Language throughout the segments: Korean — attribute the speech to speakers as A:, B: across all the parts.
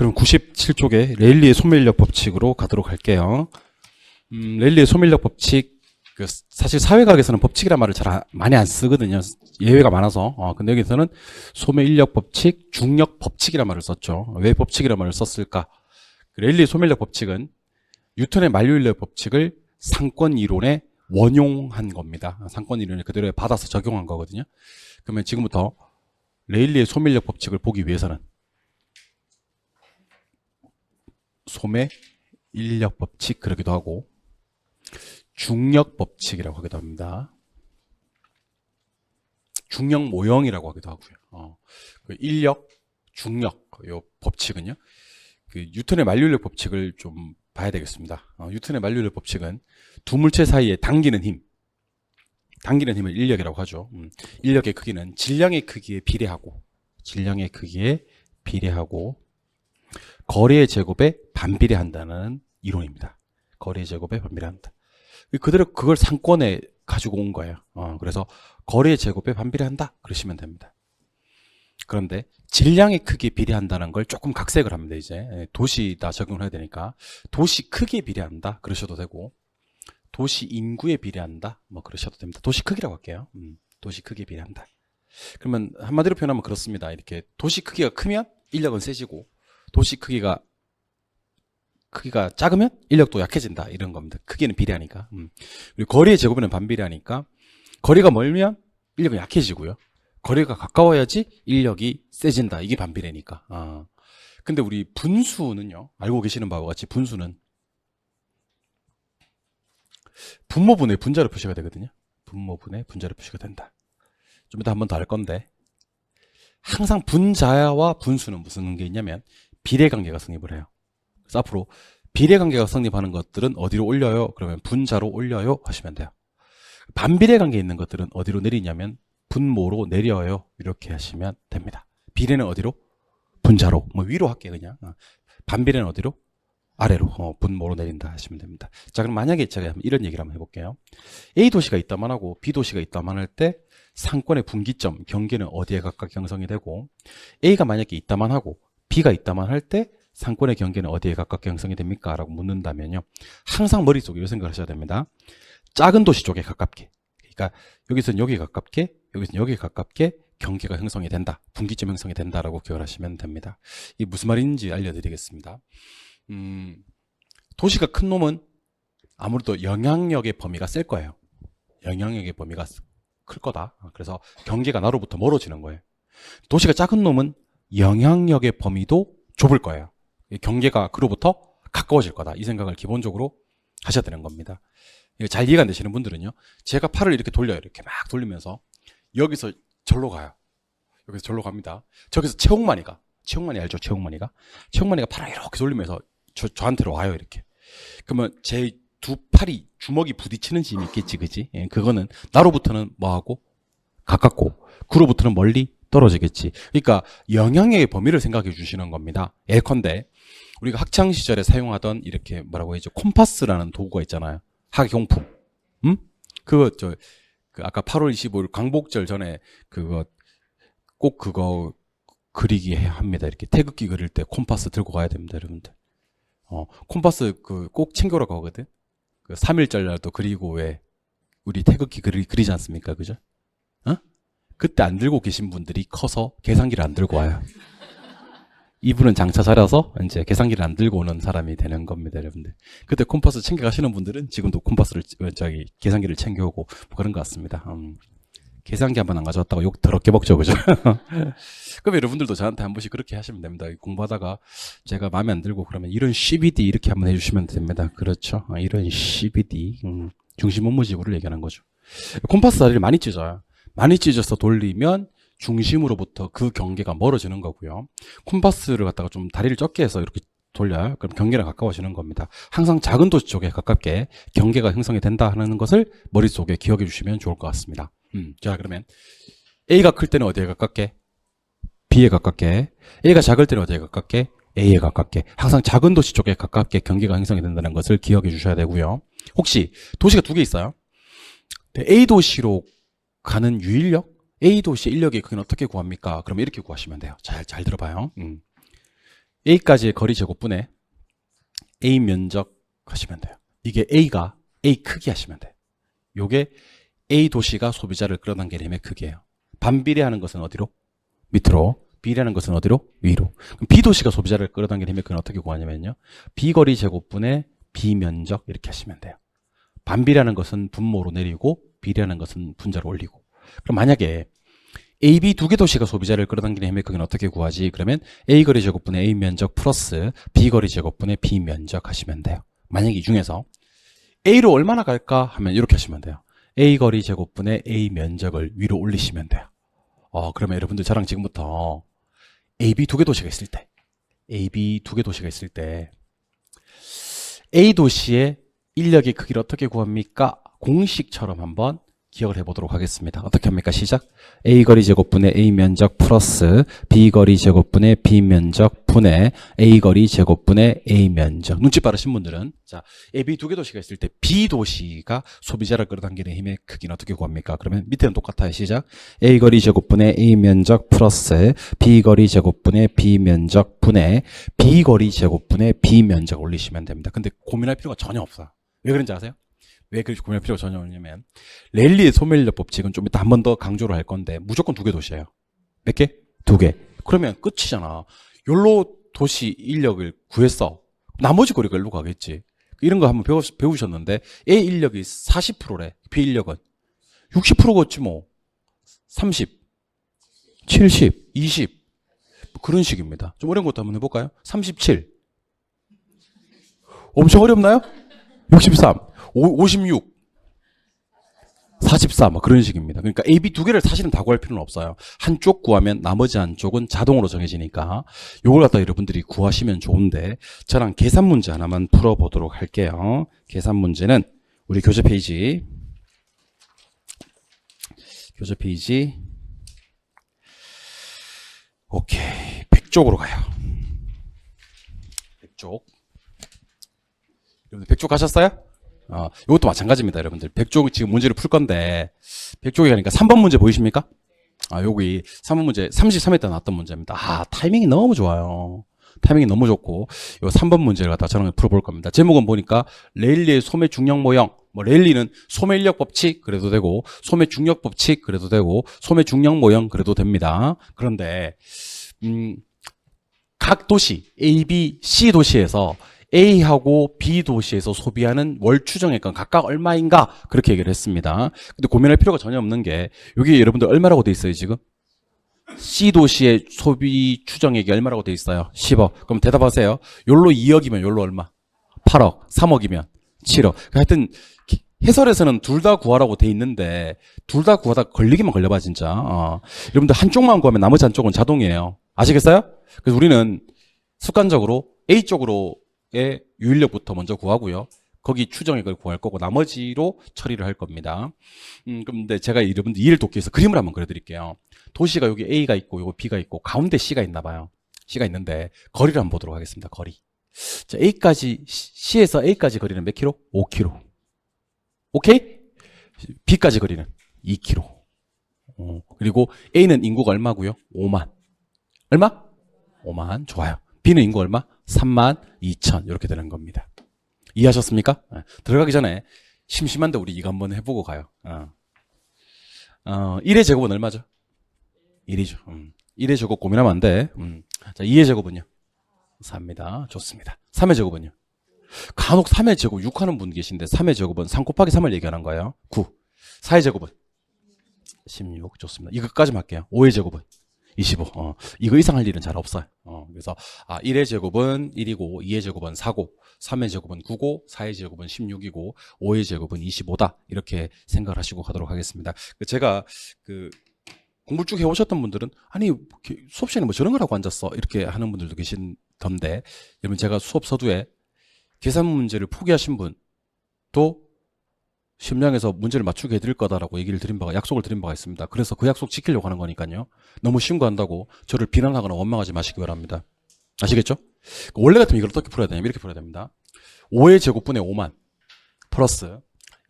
A: 그럼 97쪽에 레일리의 소멸인력 법칙으로 가도록 할게요. 레일리의 소멸인력 법칙, 사실 사회과학에서는 법칙이란 말을 많이 안 쓰거든요. 예외가 많아서. 근데 여기서는 소멸인력 법칙, 중력 법칙이란 말을 썼죠. 왜 법칙이란 말을 썼을까? 레일리의 소멸인력 법칙은 뉴턴의 만류인력 법칙을 상권 이론에 원용한 겁니다. 상권 이론을 그대로 받아서 적용한 거거든요. 그러면 지금부터 레일리의 소멸인력 법칙을 보기 위해서는 소멸인력 법칙 그러기도 하고 중력 법칙이라고 하기도 합니다. 중력 모형이라고 하기도 하고요. 그 인력, 중력 요 법칙은요. 그 뉴턴의 만류인력 법칙을 좀 봐야 되겠습니다. 뉴턴의 만류인력 법칙은 두 물체 사이에 당기는 힘을 인력이라고 하죠. 인력의 크기는 질량의 크기에 비례하고 거리의 제곱에 반비례한다는 이론입니다. 거리의 제곱에 반비례한다. 그대로 그걸 상권에 가지고 온 거예요. 그래서 거리의 제곱에 반비례한다 그러시면 됩니다. 그런데 질량의 크기에 비례한다는 걸 조금 각색을 합니다. 이제 도시다 적용을 해야 되니까 도시 크기에 비례한다 그러셔도 되고 도시 인구에 비례한다 뭐 그러셔도 됩니다. 도시 크기라고 할게요. 도시 크기에 비례한다. 그러면 한마디로 표현하면 그렇습니다. 이렇게 도시 크기가 크면 인력은 세지고 도시 크기가 작으면 인력도 약해진다 이런 겁니다. 크기는 비례하니까. 그리고 거리의 제곱에는 반비례하니까 거리가 멀면 인력은 약해지고요. 거리가 가까워야지 인력이 세진다. 이게 반비례니까. 근데 우리 분수는요. 알고 계시는 바와 같이 분수는 분모분의 분자로 표시가 되거든요. 분모분의 분자로 표시가 된다. 좀 이따 한 번 더 할 건데 항상 분자와 분수는 무슨 게 있냐면 비례관계가 성립을 해요. 그래서 앞으로 비례관계가 성립하는 것들은 어디로 올려요? 그러면 분자로 올려요 하시면 돼요. 반비례관계 있는 것들은 어디로 내리냐면 분모로 내려요. 이렇게 하시면 됩니다. 비례는 어디로? 분자로. 뭐 위로 할게요 그냥. 반비례는 어디로? 아래로. 분모로 내린다 하시면 됩니다. 자, 그럼 만약에 제가 이런 얘기를 한번 해볼게요. A 도시가 있다만 하고 B 도시가 있다만 할 때 상권의 분기점, 경계는 어디에 각각 형성이 되고 A가 만약에 있다만 하고 B가 있다만 할 때 상권의 경계는 어디에 가깝게 형성이 됩니까? 라고 묻는다면요. 항상 머릿속에 이 생각을 하셔야 됩니다. 작은 도시 쪽에 가깝게. 그러니까 여기서는 여기에 가깝게, 여기서는 여기에 가깝게 경계가 형성이 된다. 분기점 형성이 된다라고 기억을 하시면 됩니다. 이게 무슨 말인지 알려드리겠습니다. 도시가 큰 놈은 아무래도 영향력의 범위가 셀 거예요. 영향력의 범위가 클 거다. 그래서 경계가 나로부터 멀어지는 거예요. 도시가 작은 놈은 영향력의 범위도 좁을 거예요. 경계가 그로부터 가까워질 거다. 이 생각을 기본적으로 하셔야 되는 겁니다. 잘 이해가 안 되시는 분들은요. 제가 팔을 이렇게 돌려요. 이렇게 막 돌리면서 여기서 절로 가요. 여기서 절로 갑니다. 저기서 최홍만이가 알죠? 최홍만이가 팔을 이렇게 돌리면서 저한테로 와요. 이렇게. 그러면 제 두 팔이 주먹이 부딪히는 힘이 있겠지, 그지? 예, 그거는 나로부터는 뭐하고 가깝고 그로부터는 멀리 떨어지겠지. 그러니까 영향력의 범위를 생각해 주시는 겁니다. 예컨대 우리가 학창 시절에 사용하던 이렇게 뭐라고 해야죠? 콤파스라는 도구가 있잖아요. 학용품. 그거 아까 8월 25일 광복절 전에 꼭 그거 그리기 합니다. 이렇게 태극기 그릴 때 콤파스 들고 가야 됩니다, 여러분들. 콤파스 꼭 챙겨라고 하거든. 3.1절 날도 그리고 왜 우리 태극기 그리지 않습니까? 그죠? 그때 안 들고 계신 분들이 커서 계산기를 안 들고 와요. 이분은 장차 자라서 이제 계산기를 안 들고 오는 사람이 되는 겁니다, 여러분들. 그때 콤파스 챙겨 가시는 분들은 지금도 콤파스를 계산기를 챙겨오고 뭐 그런 것 같습니다. 계산기 한번 안 가져왔다고 욕 더럽게 먹죠, 그죠? 그럼 여러분들도 저한테 한 번씩 그렇게 하시면 됩니다. 공부하다가 제가 마음에 안 들고 그러면 이런 CBD 이렇게 한번 해주시면 됩니다. 그렇죠? 이런 CBD 중심 업무지구를 얘기하는 거죠. 콤파스 다리를 많이 찢어요. 많이 찢어서 돌리면 중심으로부터 그 경계가 멀어지는 거고요. 콤파스를 갖다가 좀 다리를 적게 해서 이렇게 돌려요. 그럼 경계가 가까워지는 겁니다. 항상 작은 도시 쪽에 가깝게 경계가 형성이 된다 하는 것을 머릿속에 기억해 주시면 좋을 것 같습니다. 자, 그러면 A가 클 때는 어디에 가깝게? B에 가깝게. A가 작을 때는 어디에 가깝게? A에 가깝게. 항상 작은 도시 쪽에 가깝게 경계가 형성이 된다는 것을 기억해 주셔야 되고요. 혹시 도시가 두 개 있어요. A 도시로 가는 유인력? A 도시의 인력의 크기는 어떻게 구합니까? 그럼 이렇게 구하시면 돼요. 잘 들어봐요. A까지의 거리 제곱분에 A 면적 하시면 돼요. 이게 A가 A 크기 하시면 돼요. 요게 A 도시가 소비자를 끌어당기는 힘의 크기예요. 반비례하는 것은 어디로? 밑으로. 비례하는 것은 어디로? 위로. 그럼 B 도시가 소비자를 끌어당기는 힘의 크기는 어떻게 구하냐면요. B 거리 제곱분의 B 면적 이렇게 하시면 돼요. 반비례하는 것은 분모로 내리고 비례하는 것은 분자로 올리고. 그럼 만약에 A, B 두 개 도시가 소비자를 끌어당기는 힘의 크기는 어떻게 구하지? 그러면 A 거리 제곱분의 A 면적 플러스 B 거리 제곱분의 B 면적 하시면 돼요. 만약에 이 중에서 A로 얼마나 갈까 하면 이렇게 하시면 돼요. A 거리 제곱분의 A 면적을 위로 올리시면 돼요. 그러면 여러분들 저랑 지금부터 A, B 두 개 도시가 있을 때 A, B 두 개 도시가 있을 때 A 도시의 인력의 크기를 어떻게 구합니까? 공식처럼 한번 기억을 해보도록 하겠습니다. 어떻게 합니까? 시작. A 거리 제곱분의 A 면적 플러스 B 거리 제곱분의 B 면적 분의 A 거리 제곱분의 A 면적. 눈치 빠르신 분들은 자, A, B 두 개 도시가 있을 때 B 도시가 소비자를 끌어당기는 힘의 크기는 어떻게 구합니까? 그러면 밑에는 똑같아요. 시작. A 거리 제곱분의 A 면적 플러스 B 거리 제곱분의 B 면적 분의 B 거리 제곱분의 B 면적 올리시면 됩니다. 근데 고민할 필요가 전혀 없어요. 왜 그런지 아세요? 왜 그렇게 고민할 필요가 전혀 없냐면 랠리의 소멸인력 법칙은 좀 이따 한 번 더 강조를 할 건데 무조건 두 개 도시예요. 몇 개? 두 개. 그러면 끝이잖아. 욜로 도시 인력을 구했어. 나머지 거리가 일로 가겠지. 이런 거 한번 배우셨는데 A 인력이 40%래. B 인력은 60%겠지 뭐. 30, 70, 20 그런 식입니다. 좀 어려운 것도 한번 해볼까요? 37 엄청 어렵나요? 63 56, 44, 뭐 그런 식입니다. 그러니까 A, B 두 개를 사실은 다 구할 필요는 없어요. 한쪽 구하면 나머지 한쪽은 자동으로 정해지니까 요걸 갖다 여러분들이 구하시면 좋은데 저랑 계산 문제 하나만 풀어보도록 할게요. 계산 문제는 우리 교재 페이지 오케이 100쪽으로 가요. 100쪽 여러분들 100쪽 가셨어요? 이것도 마찬가지입니다, 여러분들. 100쪽 지금 문제를 풀 건데, 100쪽이 가니까 3번 문제 보이십니까? 여기 3번 문제, 33회 때 나왔던 문제입니다. 타이밍이 너무 좋아요. 타이밍이 너무 좋고, 요 3번 문제를 갖다 저는 풀어볼 겁니다. 제목은 보니까, 레일리의 소매 중력 모형. 뭐, 레일리는 소매 인력 법칙 그래도 되고, 소매 중력 법칙 그래도 되고, 소매 중력 모형 그래도 됩니다. 그런데, 각 도시, A, B, C 도시에서 A하고 B 도시에서 소비하는 월 추정액은 각각 얼마인가 그렇게 얘기를 했습니다. 근데 고민할 필요가 전혀 없는 게 여기 여러분들 얼마라고 돼 있어요 지금? C 도시의 소비 추정액이 얼마라고 돼 있어요? 10억. 그럼 대답하세요. 요로 2억이면 요로 얼마? 8억. 3억이면 7억. 하여튼 해설에서는 둘 다 구하라고 돼 있는데 둘 다 구하다 걸리기만 걸려봐 진짜. 여러분들 한쪽만 구하면 나머지 한쪽은 자동이에요. 아시겠어요? 그래서 우리는 습관적으로 A 쪽으로 의 유인력부터 먼저 구하고요. 거기 추정액을 구할 거고 나머지로 처리를 할 겁니다. 근데 제가 여러분들 이해를 돕기 위해서 그림을 한번 그려드릴게요. 도시가 여기 A가 있고 여기 B가 있고 가운데 C가 있나 봐요. C가 있는데 거리를 한번 보도록 하겠습니다. 거리. 자, A까지 C에서 A까지 거리는 몇 킬로? 5킬로. 오케이? B까지 거리는 2킬로. 그리고 A는 인구가 얼마고요? 5만. 얼마? 5만. 좋아요. B는 인구 얼마? 32,000 이렇게 되는 겁니다. 이해하셨습니까? 들어가기 전에 심심한데 우리 이거 한번 해보고 가요. 1의 제곱은 얼마죠? 1이죠. 1의 제곱 고민하면 안 돼. 자, 2의 제곱은요? 4입니다. 좋습니다. 3의 제곱은요? 간혹 3의 제곱 6 하는 분 계신데 3의 제곱은 3 곱하기 3을 얘기하는 거예요. 9. 4의 제곱은? 16. 좋습니다. 이것까지만 할게요. 5의 제곱은? 25. 이거 이상 할 일은 잘 없어요. 그래서 1의 제곱은 1이고 2의 제곱은 4고 3의 제곱은 9고 4의 제곱은 16이고 5의 제곱은 25다. 이렇게 생각을 하시고 가도록 하겠습니다. 제가 공부 쭉 해오셨던 분들은 아니 수업 시간에 뭐 저런 걸 하고 앉았어 이렇게 하는 분들도 계신던데 여러분 제가 수업 서두에 계산 문제를 포기하신 분도 심량에서 문제를 맞추게 해드릴 거다라고 약속을 드린 바가 있습니다. 그래서 그 약속 지키려고 하는 거니까요. 너무 쉬운 거 한다고 저를 비난하거나 원망하지 마시기 바랍니다. 아시겠죠? 원래 같으면 이걸 어떻게 풀어야 되냐면 이렇게 풀어야 됩니다. 5의 제곱분의 5만 플러스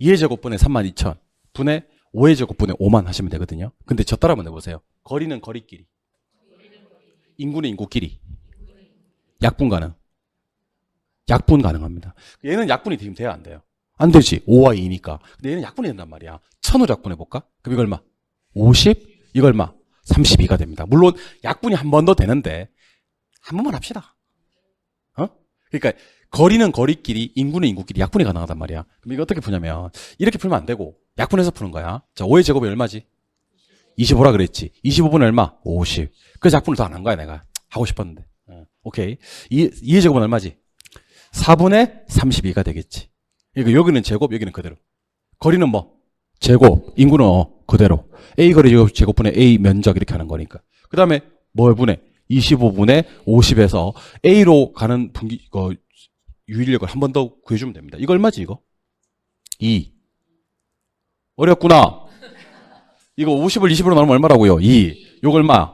A: 2의 제곱분의 32,000 분의 5의 제곱분의 5만 하시면 되거든요. 근데 저 따라 한번 해보세요. 거리는 거리끼리, 인구는 인구끼리, 약분 가능. 약분 가능합니다. 얘는 약분이 지금 돼야 안 돼요? 안 되지. 5와 2니까. 근데 얘는 약분이 된단 말이야. 1000으로 약분해볼까? 그럼 이거 얼마? 50? 이거 얼마? 32가 됩니다. 물론 약분이 한 번 더 되는데 한 번만 합시다. 어? 그러니까 거리는 거리끼리, 인구는 인구끼리 약분이 가능하단 말이야. 그럼 이거 어떻게 푸냐면 이렇게 풀면 안 되고 약분해서 푸는 거야. 자, 5의 제곱이 얼마지? 25라 그랬지. 25분의 얼마? 50. 그래서 약분을 더 안 한 거야, 내가. 하고 싶었는데. 오케이. 2의 제곱은 얼마지? 4분의 32가 되겠지. 그러니까 여기는 제곱, 여기는 그대로. 거리는 뭐? 제곱, 인구는 그대로. A 거리 제곱분의 A 면적 이렇게 하는 거니까. 그 다음에 뭐 분의? 25분의 50에서 A로 가는 유인력을 한 번 더 구해주면 됩니다. 이거 얼마지, 이거? 2. 어렵구나. 이거 50을 20으로 나누면 얼마라고요? 2. 요거 얼마?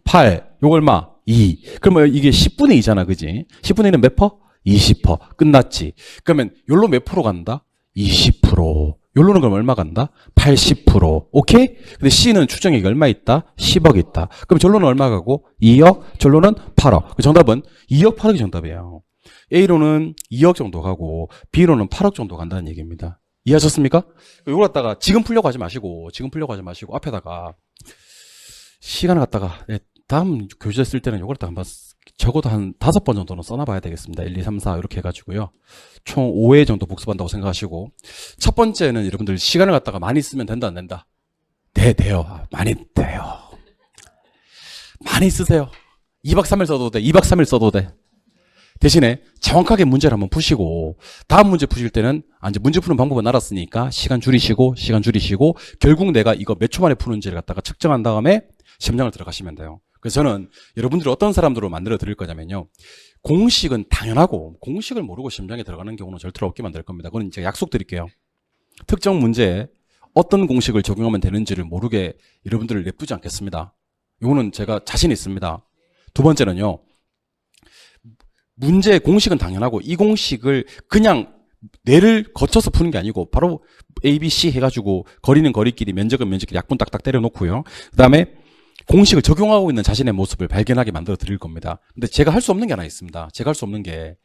A: 8. 요거 얼마? 2. 그러면 이게 10분의 2잖아, 그지? 10분의 2는 몇 퍼? 20%. 끝났지. 그러면 요로 몇 프로 간다? 20%. 요로는 그럼 얼마 간다? 80%. 오케이? 근데 C는 추정액이 얼마 있다? 10억 있다. 그럼 절로는 얼마 가고? 2억, 절로는 8억. 그 정답은 2억 8억이 정답이에요. A로는 2억 정도 가고 B로는 8억 정도 간다는 얘기입니다. 이해하셨습니까? 요걸 갖다가 지금 풀려고 하지 마시고 앞에다가 시간을 갖다가 다음 교재 쓸 때는 요걸 갖다가 한번 적어도 한 5번 정도는 써놔봐야 되겠습니다. 1, 2, 3, 4 이렇게 해가지고요. 총 5회 정도 복습한다고 생각하시고 첫 번째는 여러분들 시간을 갖다가 많이 쓰면 된다 안 된다? 돼요. 많이 돼요. 많이 쓰세요. 2박 3일 써도 돼. 2박 3일 써도 돼. 대신에 정확하게 문제를 한번 푸시고 다음 문제 푸실 때는 이제 문제 푸는 방법은 알았으니까 시간 줄이시고 결국 내가 이거 몇 초 만에 푸는지를 갖다가 측정한 다음에 시험장을 들어가시면 돼요. 그래서 저는 여러분들이 어떤 사람들로 만들어 드릴 거냐면요. 공식은 당연하고 공식을 모르고 시험장에 들어가는 경우는 절대로 없게 만들 겁니다. 그건 제가 약속 드릴게요. 특정 문제에 어떤 공식을 적용하면 되는지를 모르게 여러분들을 내쁘지 않겠습니다. 이거는 제가 자신 있습니다. 두 번째는요. 문제의 공식은 당연하고 이 공식을 그냥 뇌를 거쳐서 푸는 게 아니고 바로 A, B, C 해가지고 거리는 거리끼리 면적은 면적끼리 약분 딱딱 때려놓고요. 그 다음에 공식을 적용하고 있는 자신의 모습을 발견하게 만들어 드릴 겁니다. 근데 제가 할 수 없는 게 하나 있습니다. 제가 할 수 없는 게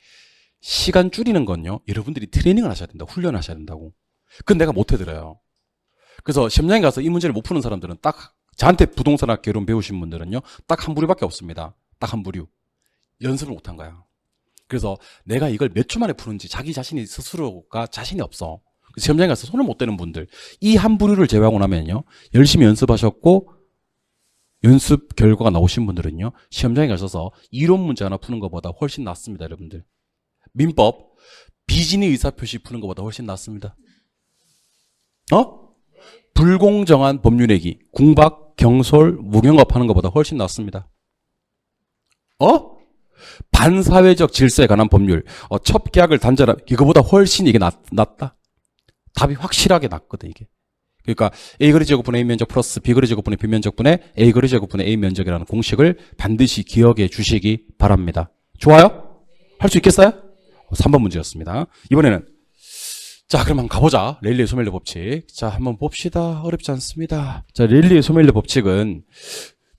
A: 시간 줄이는 건요. 여러분들이 트레이닝을 하셔야 된다. 훈련을 하셔야 된다고. 그건 내가 못 해드려요. 그래서 시험장에 가서 이 문제를 못 푸는 사람들은 딱 저한테 부동산학 개론 배우신 분들은요. 딱 한 부류밖에 없습니다. 딱 한 부류. 연습을 못 한 거야. 그래서 내가 이걸 몇 초 만에 푸는지 자기 자신이 스스로가 자신이 없어. 시험장에 가서 손을 못 대는 분들 이 한 부류를 제외하고 나면요. 열심히 연습하셨고 연습 결과가 나오신 분들은요. 시험장에 가셔서 이론 문제 하나 푸는 것보다 훨씬 낫습니다. 여러분들. 민법 비진의 의사표시 푸는 것보다 훨씬 낫습니다. 불공정한 법률얘기 궁박, 경솔, 무경업 하는 것보다 훨씬 낫습니다. 반사회적 질서에 관한 법률, 첩계약을 단절한 이거보다 훨씬 이게 낫다. 답이 확실하게 낫거든 이게. 그러니까 A거리 제곱분의 A 면적 플러스 B거리 제곱분의 B 면적분의 A거리 제곱분의 A 면적이라는 공식을 반드시 기억해 주시기 바랍니다. 좋아요? 할 수 있겠어요? 3번 문제였습니다. 이번에는 자 그럼 한번 가보자. 레일리의 소멸력 법칙. 자 한번 봅시다. 어렵지 않습니다. 자 레일리의 소멸력 법칙은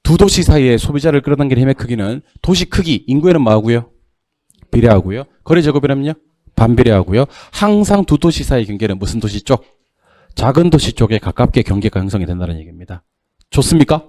A: 두 도시 사이의 소비자를 끌어당기는 힘의 크기는 도시 크기, 인구에는 뭐하고요? 비례하고요. 거리 제곱이라면요? 반비례하고요. 항상 두 도시 사이의 경계는 무슨 도시 쪽? 작은 도시 쪽에 가깝게 경계가 형성이 된다는 얘기입니다. 좋습니까?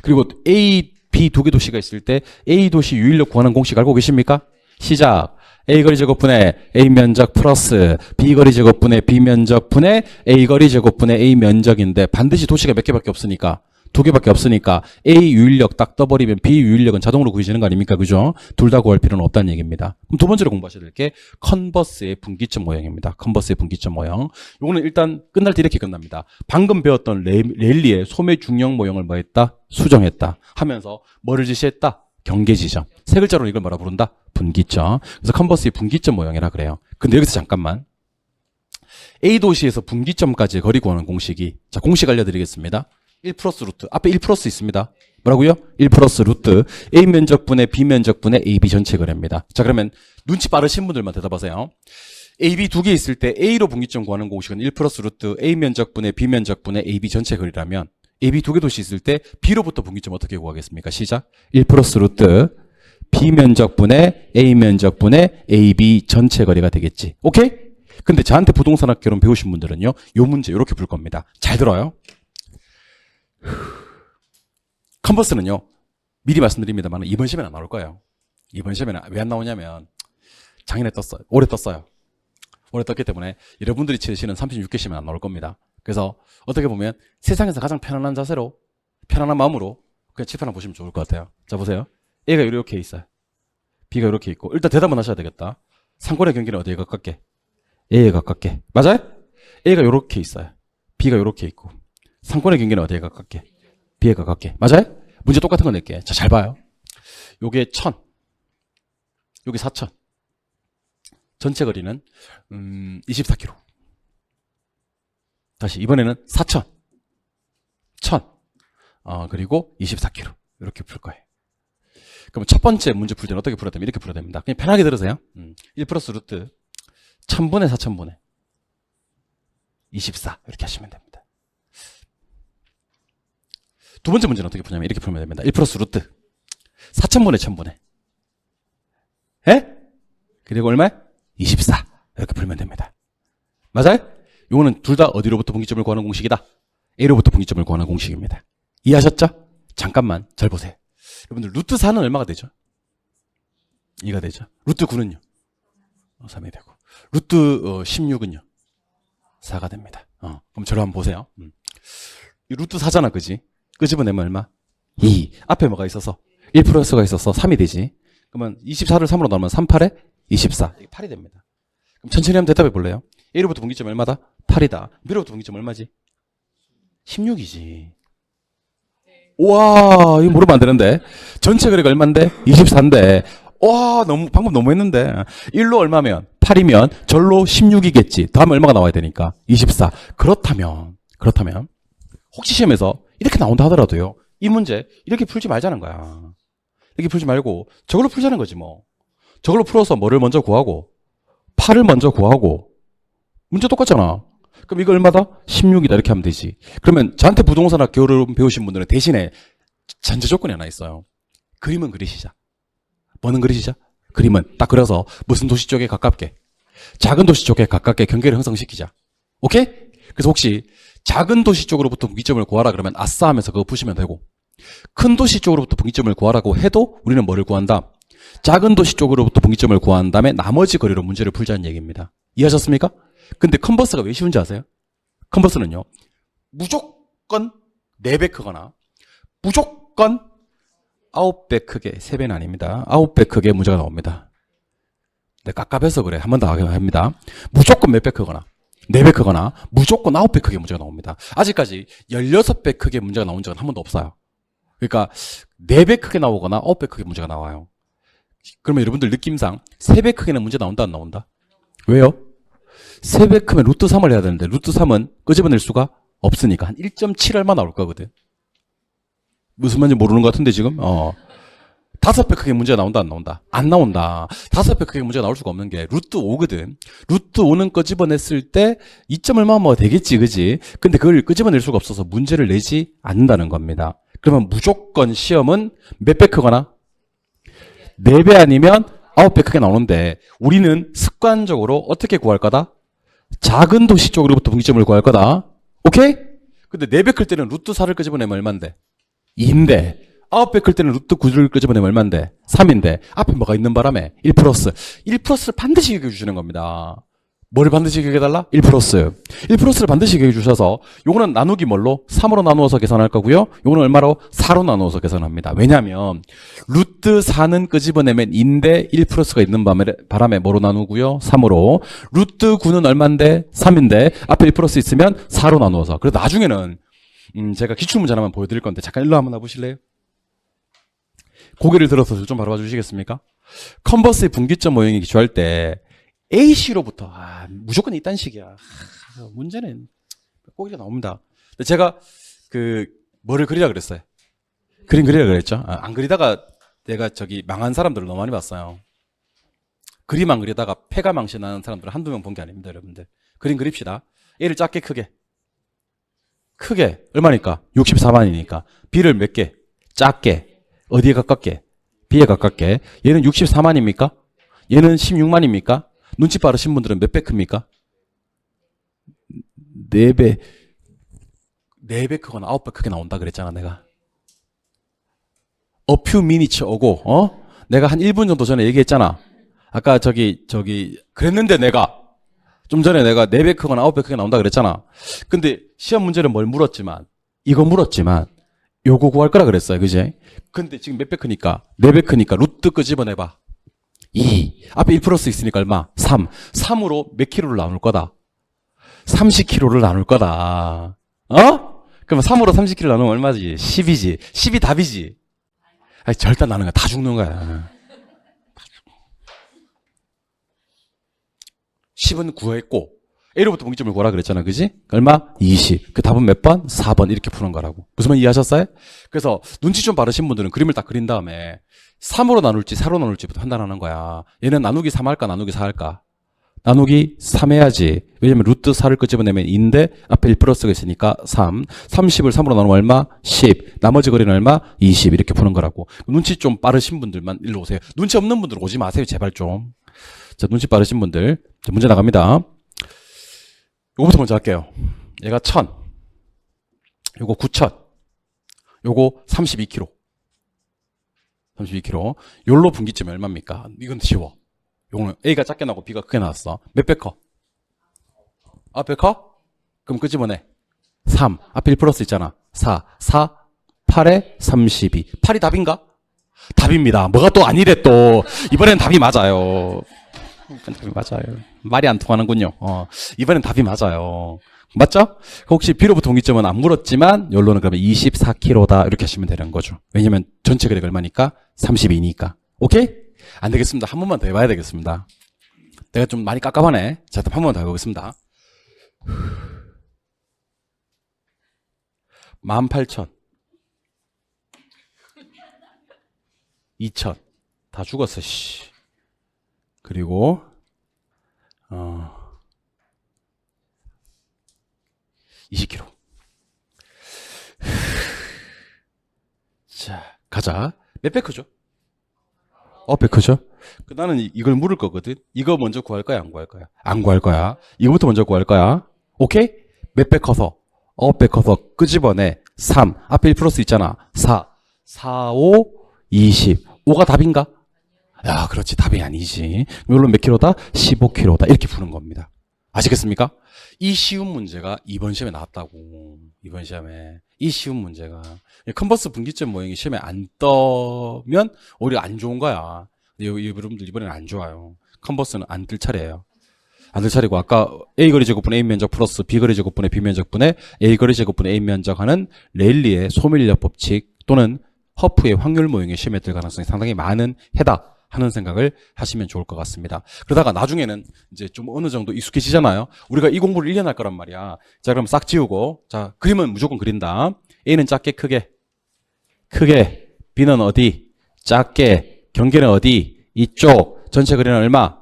A: 그리고 A, B 두 개 도시가 있을 때 A 도시 유인력 구하는 공식 알고 계십니까? 시작. A 거리 제곱분의 A 면적 플러스 B 거리 제곱분의 B 면적 분의 A 거리 제곱분의 A 면적인데 반드시 도시가 몇 개밖에 없으니까 두 개밖에 없으니까 A 유인력 딱 떠버리면 B 유인력은 자동으로 구해지는 거 아닙니까? 그죠? 둘 다 구할 필요는 없다는 얘기입니다. 그럼 두 번째로 공부하셔야 될 게 컨버스의 분기점 모형입니다. 컨버스의 분기점 모형. 이거는 일단 끝날 때 이렇게 끝납니다. 방금 배웠던 레일리의 소매 중력 모형을 뭐 했다? 수정했다. 하면서 뭐를 지시했다? 경계 지점. 세 글자로 이걸 뭐라 부른다? 분기점. 그래서 컨버스의 분기점 모형이라 그래요. 근데 여기서 잠깐만. A 도시에서 분기점까지 거리 구하는 공식이 자 공식 알려드리겠습니다. 1 플러스 루트. 앞에 1 플러스 있습니다. 뭐라고요? 1 플러스 루트. A 면적분의 B 면적분의 AB 전체 거리입니다. 자, 그러면 눈치 빠르신 분들만 대답하세요. AB 두 개 있을 때 A로 분기점 구하는 공식은 1 플러스 루트 A 면적분의 B 면적분의 AB 전체 거리라면 AB 두 개 도시 있을 때 B로부터 분기점 어떻게 구하겠습니까? 시작. 1 플러스 루트 B 면적분의 A 면적분의 AB 전체 거리가 되겠지. 오케이? 근데 저한테 부동산학개론 배우신 분들은요, 요 문제 이렇게 풀 겁니다. 잘 들어요. 컨버스는요, 미리 말씀드립니다만 이번 시험에는 안 나올 거예요. 이번 시험에는 왜 안 나오냐면 작년에 떴어요. 올해 떴어요. 올해 떴기 때문에 여러분들이 치르시는 36개 시험은 안 나올 겁니다. 그래서 어떻게 보면 세상에서 가장 편안한 자세로, 편안한 마음으로 그냥 칠판 보시면 좋을 것 같아요. 자, 보세요. A가 이렇게 있어요. B가 이렇게 있고. 일단 대답은 하셔야 되겠다. 상권의 경기는 어디에 가깝게? A에 가깝게. 맞아요? A가 이렇게 있어요. B가 이렇게 있고. 상권의 경기는 어디에 가깝게? B에 가깝게. 맞아요? 문제 똑같은 거 낼게. 자, 잘 봐요. 요게 1000. 요게 4000. 전체 거리는 24km. 다시 이번에는 4000. 1000. 그리고 24km. 이렇게 풀 거예요. 그럼 첫 번째 문제 풀 때는 어떻게 풀어야 됩니까? 이렇게 풀어야 됩니다. 그냥 편하게 들으세요. 1 플러스 루트 1000분의 4000분의 24 이렇게 하시면 됩니다. 두 번째 문제는 어떻게 푸냐면 이렇게 풀면 됩니다. 1 플러스 루트 4000분의 1000분의 에? 그리고 얼마? 24 이렇게 풀면 됩니다. 맞아요? 요거는 둘 다 어디로부터 분기점을 구하는 공식이다? A로부터 분기점을 구하는 공식입니다. 이해하셨죠? 잠깐만 잘 보세요. 여러분들 루트 4는 얼마가 되죠? 2가 되죠. 루트 9는요? 3이 되고. 루트 16은요? 4가 됩니다. 그럼 저를 한번 보세요. 이 루트 4잖아, 그지? 끄집어내면 얼마? 2. 앞에 뭐가 있어서? 1 플러스가 있어서 3이 되지. 그러면 24를 3으로 넣으면 3, 8에 24. 이게 8이 됩니다. 그럼 천천히 한번 대답해 볼래요? A로부터 분기점 얼마다? 8이다. B로부터 분기점 얼마지? 16이지. 와, 이거 모르면 안 되는데. 전체 거리가 얼마인데? 24인데. 와, 방금 너무 했는데. 1로 얼마면? 8이면 절로 16이겠지. 다음에 얼마가 나와야 되니까? 24. 그렇다면 혹시 시험에서 이렇게 나온다 하더라도요. 이 문제 이렇게 풀지 말자는 거야. 이렇게 풀지 말고 저걸로 풀자는 거지 뭐. 저걸로 풀어서 뭐를 먼저 구하고 8을 먼저 구하고 문제 똑같잖아. 그럼 이거 얼마다? 16이다 이렇게 하면 되지. 그러면 저한테 부동산학 교육을 배우신 분들은 대신에 전제 조건이 하나 있어요. 그림은 그리시자. 뭐는 그리시자? 그림은 딱 그려서 무슨 도시 쪽에 가깝게, 작은 도시 쪽에 가깝게 경계를 형성시키자. 오케이? 그래서 혹시 작은 도시 쪽으로부터 분기점을 구하라 그러면 아싸 하면서 그거 푸시면 되고, 큰 도시 쪽으로부터 분기점을 구하라고 해도 우리는 뭐를 구한다? 작은 도시 쪽으로부터 분기점을 구한 다음에 나머지 거리로 문제를 풀자는 얘기입니다. 이해하셨습니까? 근데 컨버스가 왜 쉬운지 아세요? 컨버스는요, 무조건 4배 크거나 무조건 9배 크게, 3배는 아닙니다. 9배 크게 문제가 나옵니다. 네, 깝깝해서 그래. 한 번 더 합니다. 무조건 몇 배 크거나 4배 크거나 무조건 9배 크게 문제가 나옵니다. 아직까지 16배 크게 문제가 나온 적은 한 번도 없어요. 그러니까 4배 크게 나오거나 9배 크게 문제가 나와요. 그러면 여러분들 느낌상 3배 크게는 문제 나온다 안 나온다? 왜요? 3배 크면 루트 3을 해야 되는데 루트 3은 끄집어낼 수가 없으니까 한 1.7 얼마 나올 거거든. 무슨 말인지 모르는 것 같은데 지금? 5배 크게 문제가 나온다 안 나온다? 안 나온다. 5배 크게 문제가 나올 수가 없는 게 루트 5거든. 루트 5는 끄집어냈을 때 2점 얼마 뭐 되겠지, 그지? 근데 그걸 끄집어낼 수가 없어서 문제를 내지 않는다는 겁니다. 그러면 무조건 시험은 몇 배 크거나 4배 아니면 9배 크게 나오는데 우리는 습관적으로 어떻게 구할 거다? 작은 도시 쪽으로부터 분기점을 구할 거다. 오케이? 근데 4배 클 때는 루트 4를 끄집어내면 얼만데? 2인데 9배 클 때는 루트 9를 끄집어내면 얼만데? 3인데 앞에 뭐가 있는 바람에 1 플러스 1 플러스를 반드시 기억해 주시는 겁니다. 뭘 반드시 기억해달라? 1 플러스 1 플러스를 반드시 기억해 주셔서 요거는 나누기 뭘로? 3으로 나누어서 계산할 거고요. 요거는 얼마로? 4로 나누어서 계산합니다. 왜냐하면 루트 4는 끄집어내면 인데 1 플러스가 있는 바람에 뭐로 나누고요? 3으로. 루트 9는 얼만데? 3인데 앞에 1 플러스 있으면 4로 나누어서. 그래서 나중에는 제가 기출문제 하나만 보여드릴 건데 잠깐 일로 한번 와보실래요? 고개를 들어서 좀 바라봐 주시겠습니까? 컨버스의 분기점 모형이 기출할 때 A씨로부터 무조건 이딴 식이야. 문제는 꼬기가 나옵니다. 근데 제가 뭐를 그리라 그랬어요? 그림 그리라 그랬죠? 안 그리다가 내가 망한 사람들을 너무 많이 봤어요. 그림 안 그리다가 폐가 망신하는 사람들을 한두 명 본 게 아닙니다, 여러분들. 그림 그립시다. A를 작게 크게 얼마니까? 64만이니까 B를 몇 개? 작게 어디에 가깝게? B에 가깝게. 얘는 64만입니까? 얘는 16만입니까? 눈치 빠르신 분들은 몇 배 큽니까? 4배. 4배 크거나 9배 크게 나온다 그랬잖아, 내가. A few minutes ago, 내가 한 1분 정도 전에 얘기했잖아. 아까 그랬는데 좀 전에 내가 4배 크거나 9배 크게 나온다 그랬잖아. 근데 시험 문제는 뭘 물었지만, 요거 구할 거라 그랬어요. 그지? 근데 지금 몇 배 크니까? 4배 크니까 루트 끄집어내봐. 2. 앞에 1 플러스 있으니까 얼마? 3. 3으로 몇 킬로를 나눌 거다? 30킬로를 나눌 거다. 그럼 3으로 30킬로 나누면 얼마지? 10이지. 10이 답이지. 아니, 절대 나누는 거야. 다 죽는 거야. 10은 구했고, A로부터 분기점을 구하라 그랬잖아. 그지? 얼마? 20. 그 답은 몇 번? 4번. 이렇게 푸는 거라고. 무슨 말 이해하셨어요? 그래서 눈치 좀 바르신 분들은 그림을 딱 그린 다음에 3으로 나눌지 4로 나눌지부터 판단하는 거야. 얘는 나누기 3 할까? 나누기 4 할까? 나누기 3 해야지. 왜냐면 루트 4를 끄집어내면 2인데 앞에 1 플러스가 있으니까 3. 30을 3으로 나누면 얼마? 10. 나머지 거리는 얼마? 20. 이렇게 푸는 거라고. 눈치 좀 빠르신 분들만 일로 오세요. 눈치 없는 분들 오지 마세요. 제발 좀. 자, 눈치 빠르신 분들. 자, 문제 나갑니다. 요거부터 먼저 할게요. 얘가 1000. 요거 9000. 요거 32kg. 32kg. 요로 분기점이 얼마입니까? 이건 쉬워. 요거는 A가 작게 나고 B가 크게 나왔어. 몇 배 커? 앞에 커? 그럼 끄집어내. 3. 앞에 1 플러스 있잖아. 4. 4. 8에 32. 8이 답인가? 답입니다. 뭐가 또 아니래 또. 이번엔 답이 맞아요. 답이 맞아요. 말이 안 통하는군요. 이번엔 답이 맞아요. 맞죠? 혹시 B로부터 분기점은 안 물었지만 열로는 그러면 24kg다 이렇게 하시면 되는 거죠. 왜냐면 전체 거리가 얼마니까? 32니까. 오케이? 안 되겠습니다. 한 번만 더 해봐야 되겠습니다. 내가 좀 많이 깝깝하네. 자, 한 번만 더 해보겠습니다. 18,000 2,000 다 죽었어. 씨. 그리고 20kg. 자, 가자. 몇 배 크죠? 배 크죠? 나는 이걸 물을 거거든. 이거 먼저 구할 거야, 안 구할 거야? 안 구할 거야. 이거부터 먼저 구할 거야. 오케이? 몇 배 커서? 배 커서 끄집어내. 3. 앞에 1 플러스 있잖아. 4. 4, 5, 20. 5가 답인가? 야, 그렇지. 답이 아니지. 물론 몇 킬로다? 15kg다. 이렇게 푸는 겁니다. 아시겠습니까? 이 쉬운 문제가 이번 시험에 나왔다고. 이번 시험에. 이 쉬운 문제가. 컨버스 분기점 모형이 시험에 안 떠면 오히려 안 좋은 거야. 여러분들 이번엔 안 좋아요. 컨버스는 안 뜰 차례예요. 안 뜰 차례고 아까 A거리 제곱분의 A면적 플러스 B거리 제곱분의 B면적분의 A거리 제곱분의 A면적 하는 레일리의 소밀력 법칙 또는 허프의 확률 모형의 시험에 뜰 가능성이 상당히 많은 해다. 하는 생각을 하시면 좋을 것 같습니다. 그러다가 나중에는 이제 좀 어느 정도 익숙해지잖아요. 우리가 이 공부를 1년 할 거란 말이야. 자, 그럼 싹 지우고. 자, 그림은 무조건 그린다. A는 작게 크게. 크게. B는 어디? 작게. 경계는 어디? 이쪽. 전체 거리는 얼마?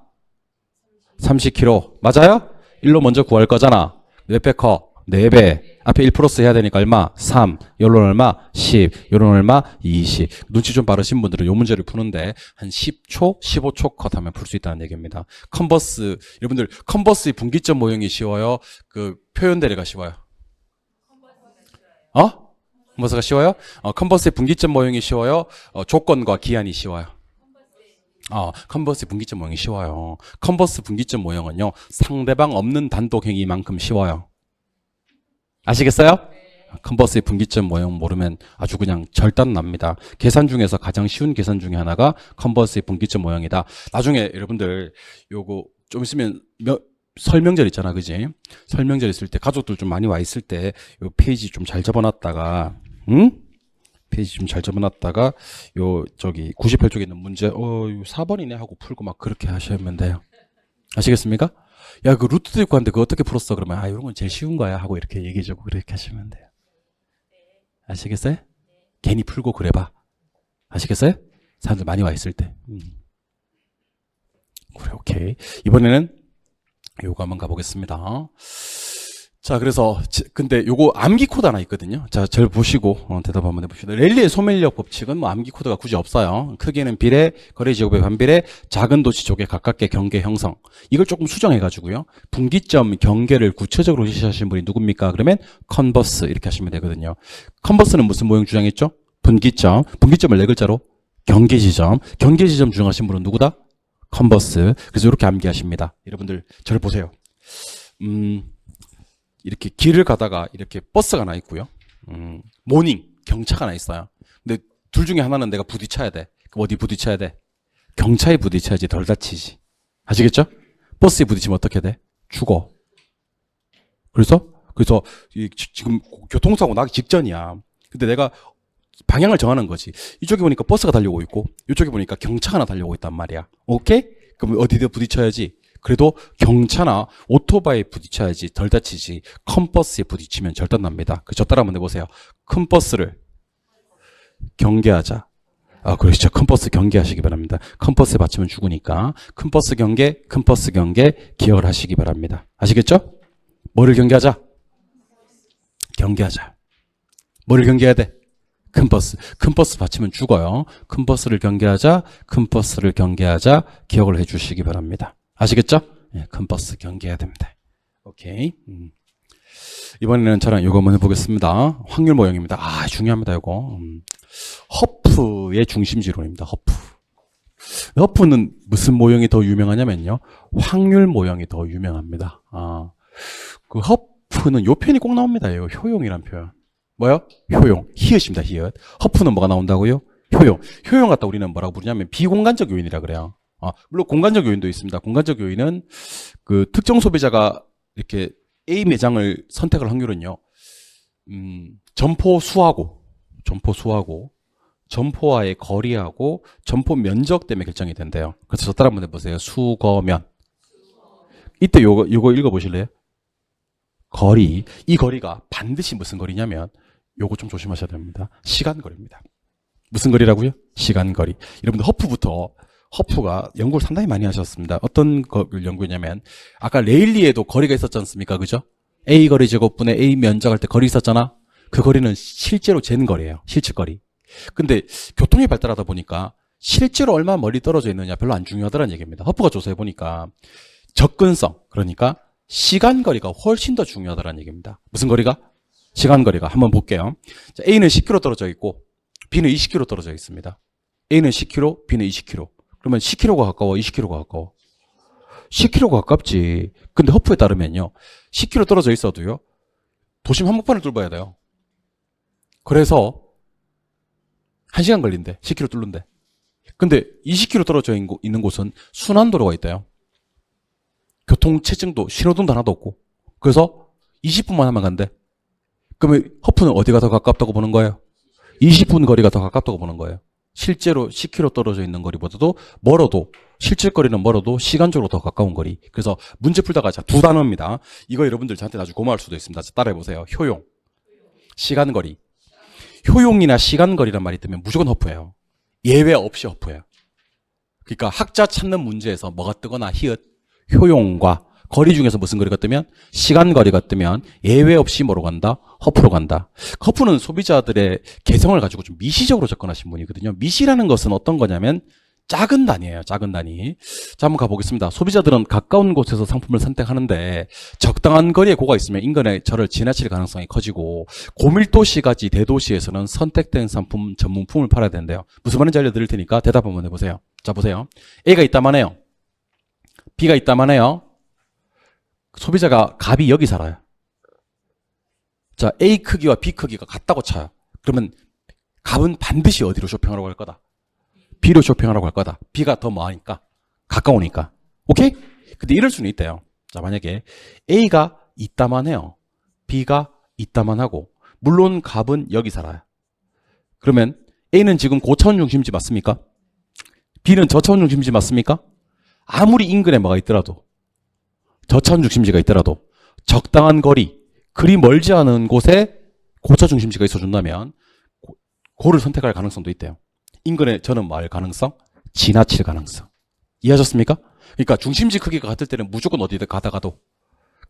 A: 30km. 맞아요? 1로 먼저 구할 거잖아. 몇 배 커? 4배. 앞에 1 플러스 해야 되니까 얼마? 3. 요런 얼마? 10. 요런 얼마? 20. 눈치 좀 빠르신 분들은 요 문제를 푸는데 한 10초, 15초 컷 하면 풀 수 있다는 얘기입니다. 컨버스, 여러분들 컨버스의 분기점 모형이 쉬워요? 그 표현 대례가 쉬워요? 컨버스가 쉬워요? 컨버스의 분기점 모형이 쉬워요? 조건과 기한이 쉬워요? 컨버스 분기점 모형이 쉬워요. 컨버스 분기점 모형은요, 상대방 없는 단독 행위만큼 쉬워요. 아시겠어요? 컨버스의 분기점 모형 모르면 아주 그냥 절단납니다. 계산 중에서 가장 쉬운 계산 중에 하나가 컨버스의 분기점 모형이다. 나중에 여러분들 요거 좀 있으면 설명절 있잖아, 그지? 설명절 있을 때 가족들 좀 많이 와 있을 때 요 페이지 좀 잘 접어놨다가, 페이지 좀 잘 접어놨다가 요 98쪽에 있는 문제 요 4번이네 하고 풀고 막 그렇게 하시면 돼요. 아시겠습니까? 야, 그 루트도 있고 한데 그거 어떻게 풀었어? 그러면 이런 건 제일 쉬운 거야 하고 이렇게 얘기해주고 그렇게 하시면 돼요. 아시겠어요? 괜히 풀고 그래봐. 아시겠어요? 사람들 많이 와 있을 때. 그래, 오케이. 이번에는 요거 한번 가보겠습니다. 자, 그래서 근데 요거 암기 코드 하나 있거든요. 자, 절 보시고 대답 한번 해봅시다. 랠리의 소멸력 법칙은 뭐 암기 코드가 굳이 없어요. 크기는 비례, 거리 제곱의 반비례, 작은 도시 쪽에 가깝게 경계 형성. 이걸 조금 수정해가지고요. 분기점 경계를 구체적으로 제시하신 분이 누굽니까? 그러면 컨버스 이렇게 하시면 되거든요. 컨버스는 무슨 모형 주장했죠? 분기점. 분기점을 네 글자로 경계 지점. 경계 지점 주장하신 분은 누구다? 컨버스. 그래서 이렇게 암기하십니다. 여러분들 저를 보세요. 이렇게 길을 가다가 이렇게 버스가 하나 있고요. 모닝 경차가 하나 있어요. 근데 둘 중에 하나는 내가 부딪혀야 돼. 그럼 어디 부딪혀야 돼? 경차에 부딪혀야지 덜 다치지. 아시겠죠? 버스에 부딪히면 어떻게 돼? 죽어. 그래서 지금 교통사고 나기 직전이야. 근데 내가 방향을 정하는 거지. 이쪽에 보니까 버스가 달려오고 있고 이쪽에 보니까 경차가 하나 달려오고 있단 말이야. 오케이? 그럼 어디에 부딪혀야지? 그래도 경차나 오토바이에 부딪혀야지 덜 다치지. 큰 버스에 부딪히면 절단납니다. 그저 따라 한번 해보세요. 큰 버스를 경계하자. 아, 그렇죠. 큰 버스 경계하시기 바랍니다. 큰 버스에 받치면 죽으니까 큰 버스 경계, 큰 버스 경계 기억을 하시기 바랍니다. 아시겠죠? 뭐를 경계하자? 경계하자. 뭐를 경계해야 돼? 큰 버스. 큰 버스 받치면 죽어요. 큰 버스를 경계하자. 큰 버스를 경계하자. 기억을 해주시기 바랍니다. 아시겠죠? 네, 큰 버스 경계해야 됩니다. 오케이. 이번에는 저랑 이거 한번 해보겠습니다. 확률 모형입니다. 아, 중요합니다. 이거. 허프의 중심지론입니다. 허프는 무슨 모형이 더 유명하냐면요. 확률 모형이 더 유명합니다. 그 허프는 요 표현이 꼭 나옵니다. 이거 효용이란 표현. 뭐요? 효용. 히읗입니다. 히읗. 허프는 뭐가 나온다고요? 효용. 효용 갖다 우리는 뭐라고 부르냐면 비공간적 요인이라 그래요. 물론 공간적 요인도 있습니다. 공간적 요인은 그 특정 소비자가 이렇게 A 매장을 선택할 확률은요. 점포 수하고 점포와의 거리하고 점포 면적 때문에 결정이 된대요. 그래서 저 따라 한번 해보세요. 수거면. 이때 요거 읽어보실래요? 거리. 이 거리가 반드시 무슨 거리냐면 요거 좀 조심하셔야 됩니다. 시간거리입니다. 무슨 거리라고요? 시간거리. 여러분들 허프가 연구를 상당히 많이 하셨습니다. 어떤 걸 연구했냐면 아까 레일리에도 거리가 있었지 않습니까? 그죠? A 거리 제곱분의 A 면적할 때 거리 있었잖아? 그 거리는 실제로 재는 거리예요. 실측거리. 근데 교통이 발달하다 보니까 실제로 얼마나 멀리 떨어져 있느냐 별로 안 중요하다는 얘기입니다. 허프가 조사해 보니까 접근성, 그러니까 시간거리가 훨씬 더 중요하다는 얘기입니다. 무슨 거리가? 시간거리가. 한번 볼게요. 자, A는 10km 떨어져 있고 B는 20km 떨어져 있습니다. A는 10km, B는 20km. 그러면 10km가 가까워, 20km가 가까워? 10km가 가깝지. 근데 허프에 따르면요. 10km 떨어져 있어도요. 도심 한복판을 뚫어야 돼요. 그래서 1시간 걸린대. 10km 뚫는데. 근데 20km 떨어져 있는 곳은 순환도로가 있대요. 교통체증도 신호등도 하나도 없고. 그래서 20분만 하면 간대. 그러면 허프는 어디가 더 가깝다고 보는 거예요? 20분 거리가 더 가깝다고 보는 거예요. 실제로 10km 떨어져 있는 거리보다도 멀어도 실질거리는 멀어도 시간적으로 더 가까운 거리. 그래서 문제 풀다가 두 단어입니다. 이거 여러분들 저한테 나중에 고마울 수도 있습니다. 따라해보세요. 효용, 시간거리. 효용이나 시간거리란 말이 뜨면 무조건 허프예요. 예외 없이 허프예요. 그러니까 학자 찾는 문제에서 뭐가 뜨거나 히읗, 효용과 거리 중에서 무슨 거리가 뜨면 시간거리가 뜨면 예외 없이 뭐로 간다? 허프로 간다. 허프는 소비자들의 개성을 가지고 좀 미시적으로 접근하신 분이거든요. 미시라는 것은 어떤 거냐면 작은 단위예요. 작은 단위. 자, 한번 가보겠습니다. 소비자들은 가까운 곳에서 상품을 선택하는데 적당한 거리에 고가 있으면 인근의 저를 지나칠 가능성이 커지고 고밀도시까지 대도시에서는 선택된 상품 전문품을 팔아야 된대요. 무슨 말인지 알려드릴 테니까 대답 한번 해보세요. 자, 보세요. A가 있다만 해요. B가 있다만 해요. 소비자가 갑이 여기 살아요. 자, A 크기와 B 크기가 같다고 쳐요. 그러면 갑은 반드시 어디로 쇼핑하라고 할 거다? B로 쇼핑하라고 할 거다. B가 더 뭐하니까? 가까우니까. 오케이? 근데 이럴 수는 있대요. 자, 만약에 A가 있다만 해요. B가 있다만 하고 물론 갑은 여기 살아요. 그러면 A는 지금 고차원 중심지 맞습니까? B는 저차원 중심지 맞습니까? 아무리 인근에 뭐가 있더라도 저차원 중심지가 있더라도 적당한 거리, 그리 멀지 않은 곳에 고차 중심지가 있어준다면 고를 선택할 가능성도 있대요. 인근에 저는 뭐 할 가능성? 지나칠 가능성. 이해하셨습니까? 그러니까 중심지 크기가 같을 때는 무조건 어디든 가다가도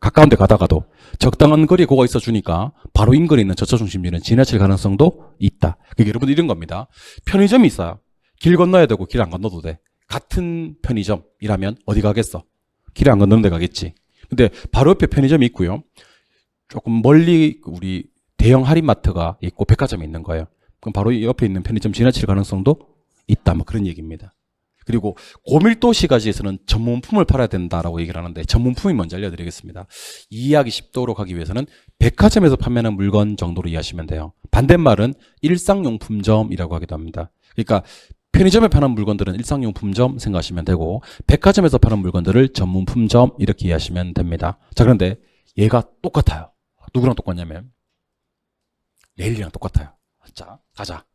A: 가까운 데 가다가도 적당한 거리에 고가 있어주니까 바로 인거리에 있는 저차중심지는 지나칠 가능성도 있다. 그게 여러분 이런 겁니다. 편의점이 있어요. 길 건너야 되고 길 안 건너도 돼. 같은 편의점이라면 어디 가겠어? 길에 안 건너는 데 가겠지. 근데 바로 옆에 편의점이 있고요. 조금 멀리 우리 대형 할인마트가 있고 백화점이 있는 거예요. 그럼 바로 옆에 있는 편의점 지나칠 가능성도 있다. 뭐 그런 얘기입니다. 그리고 고밀도 시가지에서는 전문품을 팔아야 된다라고 얘기를 하는데 전문품이 뭔지 알려드리겠습니다. 이해하기 쉽도록 하기 위해서는 백화점에서 판매하는 물건 정도로 이해하시면 돼요. 반대말은 일상용품점이라고 하기도 합니다. 그러니까 편의점에 파는 물건들은 일상용품점 생각하시면 되고 백화점에서 파는 물건들을 전문품점 이렇게 이해하시면 됩니다. 자, 그런데 얘가 똑같아요. 누구랑 똑같냐면 레일리랑 똑같아요. 자, 가자.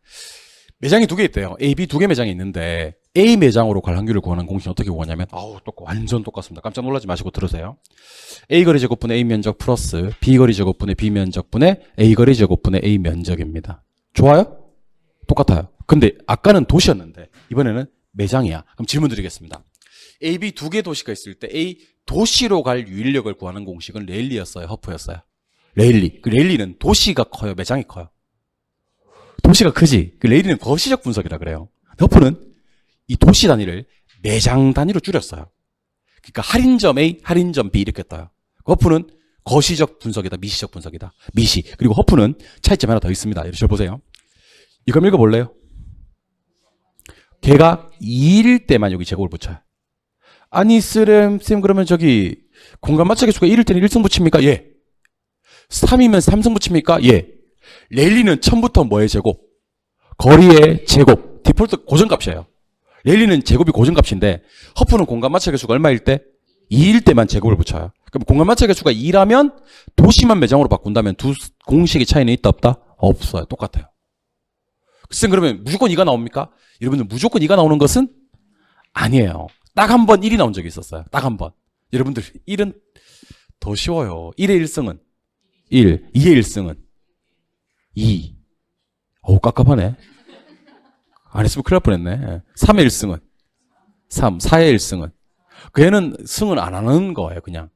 A: 매장이 두 개 있대요. A, B 두 개 매장이 있는데 A 매장으로 갈 확률을 구하는 공식은 어떻게 구하냐면 완전 똑같습니다. 깜짝 놀라지 마시고 들으세요. A 거리 제곱분의 A 면적 플러스 B 거리 제곱분의 B 면적분의 A 거리 제곱분의 A 면적입니다. 좋아요? 똑같아요. 근데 아까는 도시였는데 이번에는 매장이야. 그럼 질문 드리겠습니다. A, B 두 개 도시가 있을 때 A 도시로 갈 유인력을 구하는 공식은 레일리였어요? 허프였어요? 레일리. 그 레일리는 도시가 커요? 매장이 커요? 도시가 크지. 그 레일리는 거시적 분석이라 그래요. 허프는 이 도시 단위를 매장 단위로 줄였어요. 그러니까 할인점 A, 할인점 B 이렇게 떠요. 허프는 거시적 분석이다, 미시적 분석이다. 미시. 그리고 허프는 차이점이 하나 더 있습니다. 이렇게 보세요. 이거 읽어볼래요? 걔가 2일 때만 여기 제곱을 붙여요. 아니 쌤 그러면 저기 공간 마찰 개수가 1일 때는 1승 붙입니까? 예. 3이면 3승 붙입니까? 예. 레일리는 처음부터 뭐의 제곱? 거리의 제곱. 디폴트 고정값이에요. 레일리는 제곱이 고정값인데 허프는 공간 마찰 개수가 얼마일 때? 2일 때만 제곱을 붙여요. 그럼 공간 마찰 개수가 2라면 도시만 매장으로 바꾼다면 두 공식의 차이는 있다 없다? 없어요. 똑같아요. 쌤 그러면 무조건 2가 나옵니까? 여러분들 무조건 2가 나오는 것은 아니에요. 딱 한 번 1이 나온 적이 있었어요. 딱 한 번. 여러분들 1은 더 쉬워요. 1의 1승은 1, 2의 1승은 2. 어우 깝깝하네. 안 했으면 큰일 날 뻔했네. 3의 1승은 3, 4의 1승은 그 애는 승을 안 하는 거예요. 그냥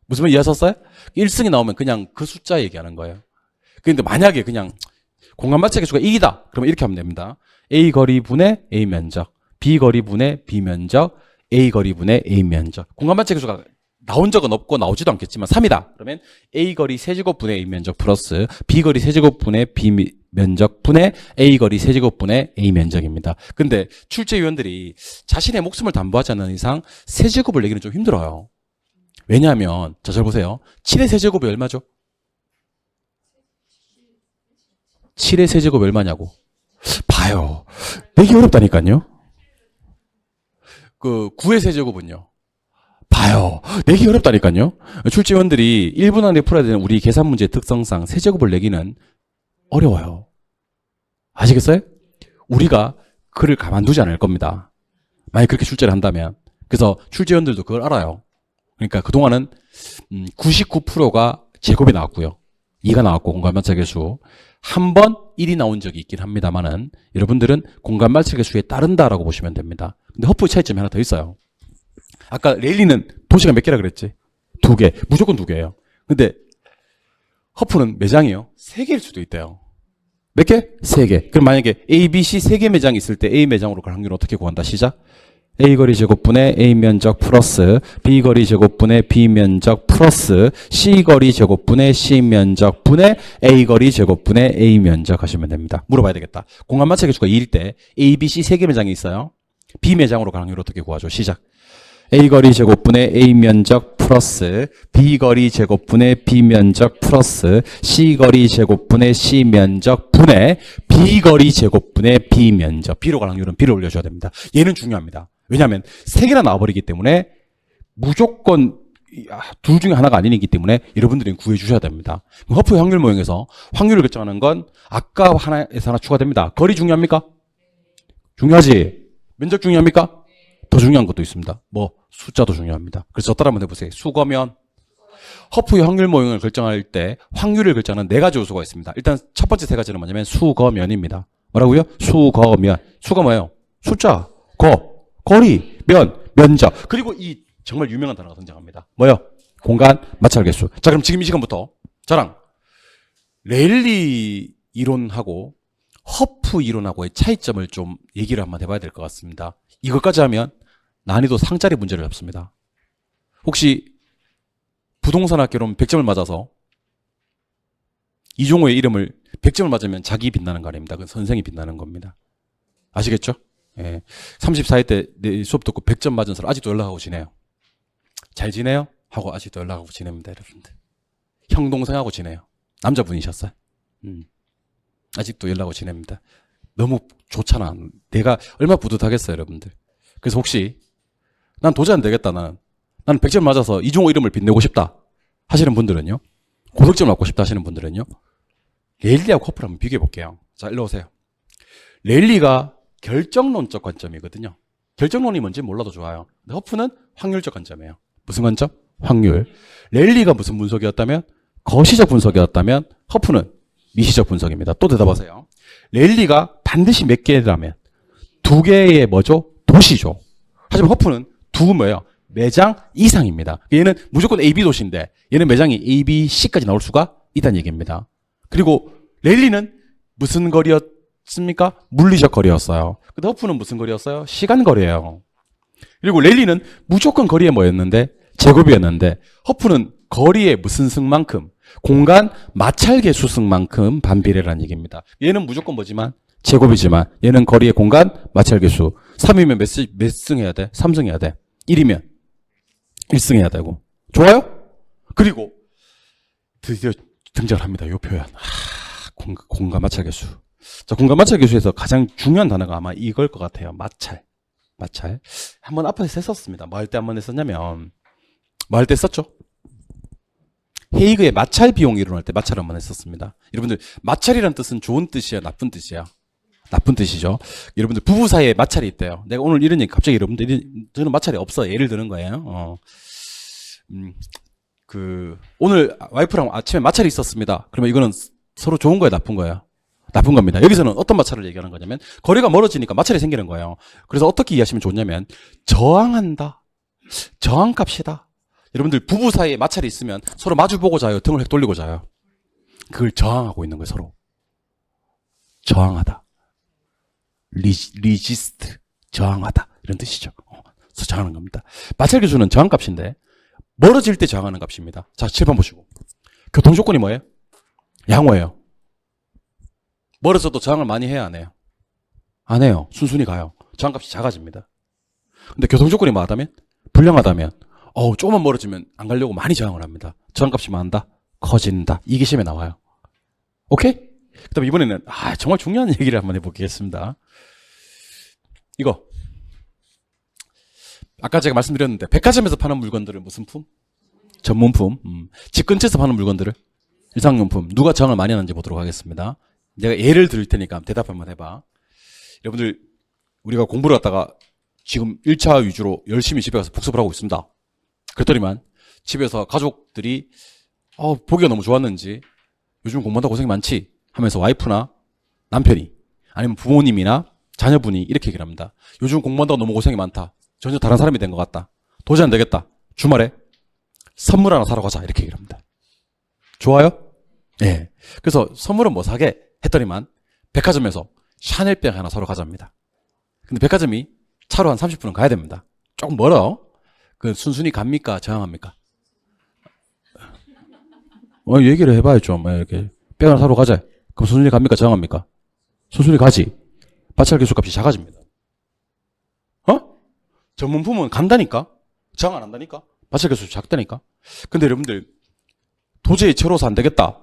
A: 무슨 말 이해하셨어요? 1승이 나오면 그냥 그 숫자 얘기하는 거예요. 근데 만약에 그냥 공간 마찰 개수가 1이다. 그러면 이렇게 하면 됩니다. A 거리분의 A 면적, B 거리분의 B 면적, A 거리분의 A 면적. 공간 마찰 개수가 나온 적은 없고 나오지도 않겠지만 3이다. 그러면 A 거리 세제곱분의 A 면적 플러스 B 거리 세제곱분의 B 면적 분의 A 거리 세제곱분의 A 면적입니다. 근데 출제위원들이 자신의 목숨을 담보하지 않는 이상 세제곱을 내기는 좀 힘들어요. 왜냐하면 잘 보세요. 7의 세제곱이 얼마죠? 7의 세제곱이 얼마냐고. 봐요. 내기 어렵다니까요. 그 9의 세제곱은요. 봐요. 내기 어렵다니까요. 출제위원들이 1분 안에 풀어야 되는 우리 계산 문제의 특성상 세제곱을 내기는 어려워요. 아시겠어요? 우리가 그를 가만두지 않을 겁니다. 만약 그렇게 출제를 한다면. 그래서 출제위원들도 그걸 알아요. 그러니까 그동안은 99%가 제곱이 나왔고요. 2가 나왔고 공간 마찰 개수. 한 번 1이 나온 적이 있긴 합니다만은 여러분들은 공간 마찰 개수에 따른다라고 보시면 됩니다. 근데 허프의 차이점이 하나 더 있어요. 아까 레일리는 도시가 몇 개라 그랬지? 2개. 무조건 2개예요. 근데 허프는 매장이요. 3개일 수도 있대요. 몇 개? 3개. 그럼 만약에 A, B, C 3개 매장이 있을 때 A 매장으로 갈 확률을 어떻게 구한다? 시작. A 거리 제곱분의 A 면적 플러스 B 거리 제곱분의 B 면적 플러스 C 거리 제곱분의 C 면적 분의 A 거리 제곱분의 A 면적 하시면 됩니다. 물어봐야 되겠다. 공간 마찰 개수가 2일 때 A, B, C 3개 매장이 있어요. B 매장으로 갈 확률을 어떻게 구하죠? 시작. A 거리 제곱분의 A 면적 플러스 B 거리 제곱분의 B 면적 플러스 C 거리 제곱분의 C 면적 분의 B 거리 제곱분의 B 면적. B로 갈 확률은 B를 올려줘야 됩니다. 얘는 중요합니다. 왜냐하면 3개나 나와버리기 때문에 무조건 둘 중에 하나가 아니기 때문에 여러분들이 구해주셔야 됩니다. 허프 확률 모형에서 확률을 결정하는 건 아까 하나에서 하나 추가됩니다. 거리 중요합니까? 중요하지. 면적 중요합니까? 더 중요한 것도 있습니다. 뭐 숫자도 중요합니다. 그래서 따라 한번 해보세요. 수거면 허프의 확률 모형을 결정할 때 확률을 결정하는 4가지 요소가 있습니다. 일단 첫 번째 3가지는 뭐냐면 수거면입니다. 뭐라고요? 수거면. 수가 뭐예요? 숫자, 거리, 면적. 그리고 이 정말 유명한 단어가 등장합니다. 뭐요? 공간 마찰 개수. 자, 그럼 지금 이 시간부터 저랑 레일리 이론하고 허프 이론하고의 차이점을 좀 얘기를 한번 해봐야 될 것 같습니다. 이것까지 하면 난이도 상짜리 문제를 잡습니다. 혹시 부동산 학개론 100점을 맞아서 이종호의 이름을 100점을 맞으면 자기 빛나는 거 아닙니다. 그 선생이 빛나는 겁니다. 아시겠죠? 예. 34회 때 내 수업 듣고 100점 맞은 사람 아직도 연락하고 지내요. 잘 지내요? 하고 아직도 연락하고 지냅니다, 여러분들. 형 동생하고 지내요. 남자분이셨어요. 아직도 연락하고 지냅니다. 너무 좋잖아. 내가 얼마나 뿌듯하겠어요, 여러분들. 그래서 혹시 난 도저히 안 되겠다. 나는 100점 맞아서 이종호 이름을 빛내고 싶다 하시는 분들은요. 고득점 맞고 싶다 하시는 분들은요. 레일리하고 커플 한번 비교해 볼게요. 자, 일로 오세요. 레일리가 결정론적 관점이거든요. 결정론이 뭔지 몰라도 좋아요. 근데 허프는 확률적 관점이에요. 무슨 관점? 확률. 레일리가 무슨 분석이었다면? 거시적 분석이었다면 허프는 미시적 분석입니다. 또 대답하세요. 레일리가 반드시 몇 개라면 2개의 뭐죠? 도시죠. 하지만 허프는 두 뭐예요? 매장 이상입니다. 얘는 무조건 A, B 도시인데 얘는 매장이 A, B, C까지 나올 수가 있다는 얘기입니다. 그리고 레일리는 무슨 거리였습니까? 물리적 거리였어요. 근데 허프는 무슨 거리였어요? 시간 거리예요. 그리고 레일리는 무조건 거리에 뭐였는데? 제곱이었는데 허프는 거리의 무슨 승만큼? 공간 마찰 개수 승만큼 반비례라는 얘기입니다. 얘는 무조건 뭐지만? 제곱이지만 얘는 거리의 공간 마찰 개수. 3이면 몇 승 해야 돼? 3승 해야 돼. 1이면 1승 해야 되고. 좋아요? 그리고 드디어 등장을 합니다. 요 표현. 공간 마찰 개수. 자, 공간 마찰 개수에서 가장 중요한 단어가 아마 이걸 것 같아요. 마찰. 한번 앞에서 했었습니다. 뭐 할 때 한번 했었냐면 뭐 할 때 썼죠? 헤이그의 마찰 비용 이론할 때 마찰 한번 했었습니다. 여러분들 마찰이란 뜻은 좋은 뜻이에요? 나쁜 뜻이에요? 나쁜 뜻이죠. 여러분들 부부 사이에 마찰이 있대요. 내가 오늘 이런 얘기 갑자기 여러분들 저는 마찰이 없어 예를 드는 거예요. 오늘 와이프랑 아침에 마찰이 있었습니다. 그러면 이거는 서로 좋은 거예요, 나쁜 거예요? 나쁜 겁니다. 여기서는 어떤 마찰을 얘기하는 거냐면 거리가 멀어지니까 마찰이 생기는 거예요. 그래서 어떻게 이해하시면 좋냐면 저항한다. 저항값이다. 여러분들 부부 사이에 마찰이 있으면 서로 마주보고 자요. 등을 획 돌리고 자요. 그걸 저항하고 있는 거예요, 서로. 저항하다. 리지스트. 저항하다. 이런 뜻이죠. 그래서 저항하는 겁니다. 마찰 기수는 저항값인데 멀어질 때 저항하는 값입니다. 자, 7번 보시고. 교통 조건이 뭐예요? 양호해요. 멀어져도 저항을 많이 해야 안 해요? 안 해요. 순순히 가요. 저항값이 작아집니다. 근데 교통 조건이 뭐하다면? 불량하다면 조금만 멀어지면 안 가려고 많이 저항을 합니다. 저항값이 많다? 커진다. 이게 시험에 나와요. 오케이? 그 다음에 이번에는 정말 중요한 얘기를 한번 해보겠습니다. 이거 아까 제가 말씀드렸는데 백화점에서 파는 물건들을 무슨 품? 전문품. 집 근처에서 파는 물건들을 일상용품. 누가 저항을 많이 하는지 보도록 하겠습니다. 내가 예를 드릴 테니까 대답 한번 해봐. 여러분들 우리가 공부를 하다가 지금 1차 위주로 열심히 집에 가서 복습을 하고 있습니다. 그랬더니만 집에서 가족들이 보기가 너무 좋았는지 요즘 공부한다 고생이 많지 하면서 와이프나 남편이 아니면 부모님이나 자녀분이 이렇게 얘기를 합니다. 요즘 공부한다고 너무 고생이 많다. 전혀 다른 사람이 된 것 같다. 도저히 안 되겠다. 주말에 선물 하나 사러 가자. 이렇게 얘기를 합니다. 좋아요? 네. 그래서 선물은 뭐 사게 했더니만 백화점에서 샤넬백 하나 사러 가자입니다. 근데 백화점이 차로 한 30분은 가야 됩니다. 조금 멀어. 그 순순히 갑니까? 저항합니까? 얘기를 해봐요 좀. 이렇게 백 하나 사러 가자. 그럼 순순히 갑니까? 저항합니까? 순순히 가지. 마찰 개수 값이 작아집니다. 전문품은 간다니까? 저항 안 한다니까? 마찰 개수 작다니까? 근데 여러분들 도저히 채로서 안 되겠다.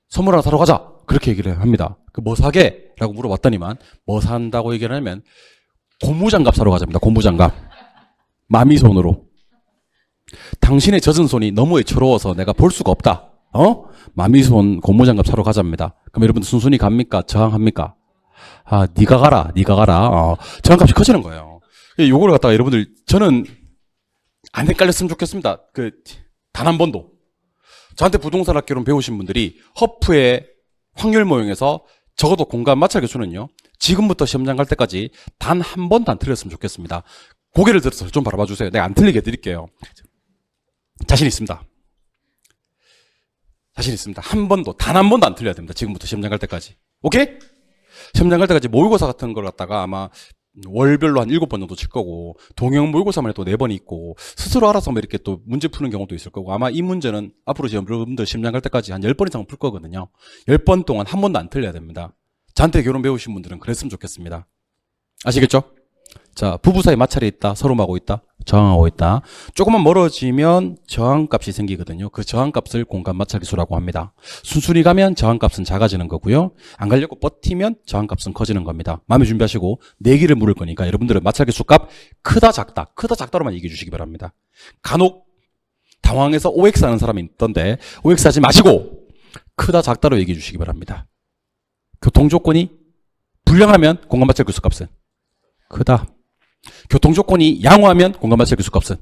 A: 선물 하나 사러 가자. 그렇게 얘기를 합니다. 뭐 사게? 라고 물어봤더니만 뭐 산다고 얘기를 하면 고무장갑 사러 가자입니다. 고무장갑. 마미손으로. 당신의 젖은 손이 너무 애처로워서 내가 볼 수가 없다. 마미손 고무장갑 사러 가자입니다. 그럼 여러분들 순순히 갑니까? 저항합니까? 네가 가라. 저항값이 커지는 거예요. 요거를 갖다가 여러분들 저는 안 헷갈렸으면 좋겠습니다. 단 한 번도. 저한테 부동산 학개론 배우신 분들이 허프의 확률 모형에서 적어도 공간 마찰 개수는요. 지금부터 시험장 갈 때까지 단 한 번도 안 틀렸으면 좋겠습니다. 고개를 들어서 좀 바라봐 주세요. 내가 안 틀리게 해드릴게요. 자신 있습니다. 자신 있습니다. 단 한 번도 안 틀려야 됩니다. 지금부터 시험장 갈 때까지. 오케이? 시험장 갈 때까지 모의고사 같은 걸 갖다가 아마 월별로 한 7번 정도 칠 거고, 동형 모의고사만 해도 4번 있고, 스스로 알아서 뭐 이렇게 또 문제 푸는 경우도 있을 거고, 아마 이 문제는 앞으로 여러분들 시험장 갈 때까지 한 10번 이상 풀 거거든요. 10번 동안 한 번도 안 틀려야 됩니다. 저한테 결혼 배우신 분들은 그랬으면 좋겠습니다. 아시겠죠? 자, 부부 사이 마찰이 있다. 서름하고 있다. 저항하고 있다. 조금만 멀어지면 저항값이 생기거든요. 그 저항값을 공간 마찰기수라고 합니다. 순순히 가면 저항값은 작아지는 거고요. 안 가려고 버티면 저항값은 커지는 겁니다. 마음에 준비하시고 내기를 물을 거니까 여러분들은 마찰기수 값 크다 작다. 크다 작다로만 얘기해 주시기 바랍니다. 간혹 당황해서 OX 하는 사람이 있던데 OX 하지 마시고 크다 작다로 얘기해 주시기 바랍니다. 교통조건이 불량하면 공간 마찰기수 값은 크다. 교통조건이 양호하면 공간 마찰기수 값은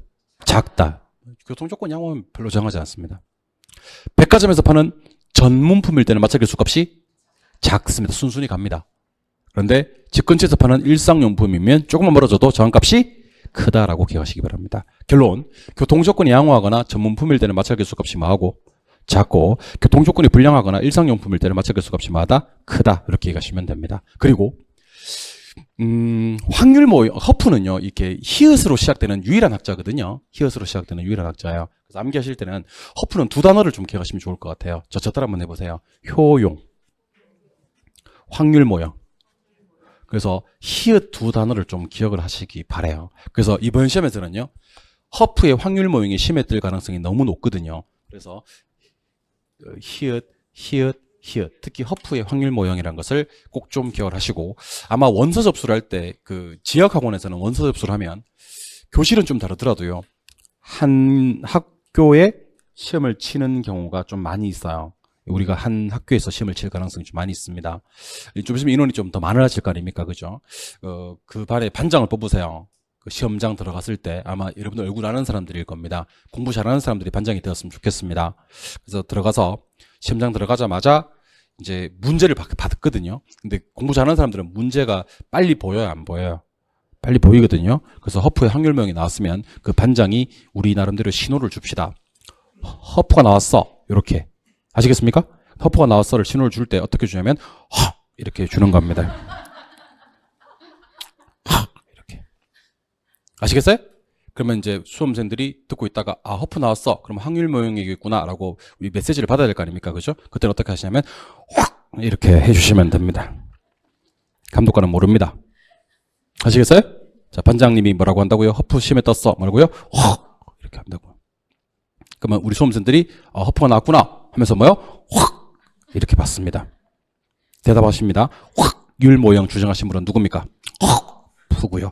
A: 작다. 교통조건이 양호하면 별로 정하지 않습니다. 백화점에서 파는 전문품일 때는 마찰기수 값이 작습니다. 순순히 갑니다. 그런데 집 근처에서 파는 일상용품이면 조금만 멀어져도 저항값이 크다라고 기억하시기 바랍니다. 결론, 교통조건이 양호하거나 전문품일 때는 마찰기수 값이 뭐하고 작고, 교통조건이 불량하거나 일상용품일 때는 마찰기수 값이 뭐하다? 크다. 이렇게 얘기하시면 됩니다. 그리고 확률 모형, 허프는요, 이렇게 히읗으로 시작되는 유일한 학자거든요. 히읗으로 시작되는 유일한 학자예요. 그래서 암기하실 때는 허프는 2단어를 좀 기억하시면 좋을 것 같아요. 저 따라 한번 해보세요. 효용, 확률 모형. 그래서 히읗 2단어를 좀 기억을 하시기 바라요. 그래서 이번 시험에서는요, 허프의 확률 모형이 심에 뜰 가능성이 너무 높거든요. 그래서 히읗, 특히 허프의 확률 모형이라는 것을 꼭 좀 기억을 하시고, 아마 원서 접수를 할 때 그 지역학원에서는 원서 접수를 하면 교실은 좀 다르더라도요, 한 학교에 시험을 치는 경우가 좀 많이 있어요. 우리가 한 학교에서 시험을 칠 가능성이 좀 많이 있습니다. 좀 있으면 인원이 좀 더 많아질 거 아닙니까? 그죠? 그 반에 반장을 뽑으세요. 그 시험장 들어갔을 때 아마 여러분들 얼굴 아는 사람들일 겁니다. 공부 잘하는 사람들이 반장이 되었으면 좋겠습니다. 그래서 들어가서 시험장 들어가자마자 이제 문제를 받거든요. 근데 공부 잘하는 사람들은 문제가 빨리 보여요, 안 보여요? 빨리 보이거든요. 그래서 허프의 확률 모형이 나왔으면 그 반장이 우리 나름대로 신호를 줍시다. 허프가 나왔어. 이렇게. 아시겠습니까? 허프가 나왔어를 신호를 줄 때 어떻게 주냐면 이렇게 주는 겁니다. 이렇게. 아시겠어요? 그러면 이제 수험생들이 듣고 있다가 허프 나왔어. 그럼 확률 모형이겠구나 라고 우리 메시지를 받아야 될 거 아닙니까? 그죠? 그때는 어떻게 하시냐면 확 이렇게 해주시면 됩니다. 감독관은 모릅니다. 아시겠어요? 자, 반장님이 뭐라고 한다고요? 허프 심에 떴어. 뭐라고요? 확 이렇게 한다고. 그러면 우리 수험생들이 허프가 나왔구나 하면서 뭐요? 확 이렇게 받습니다. 대답하십니다. 확률 모형 주장하신 분은 누굽니까? 푸고요.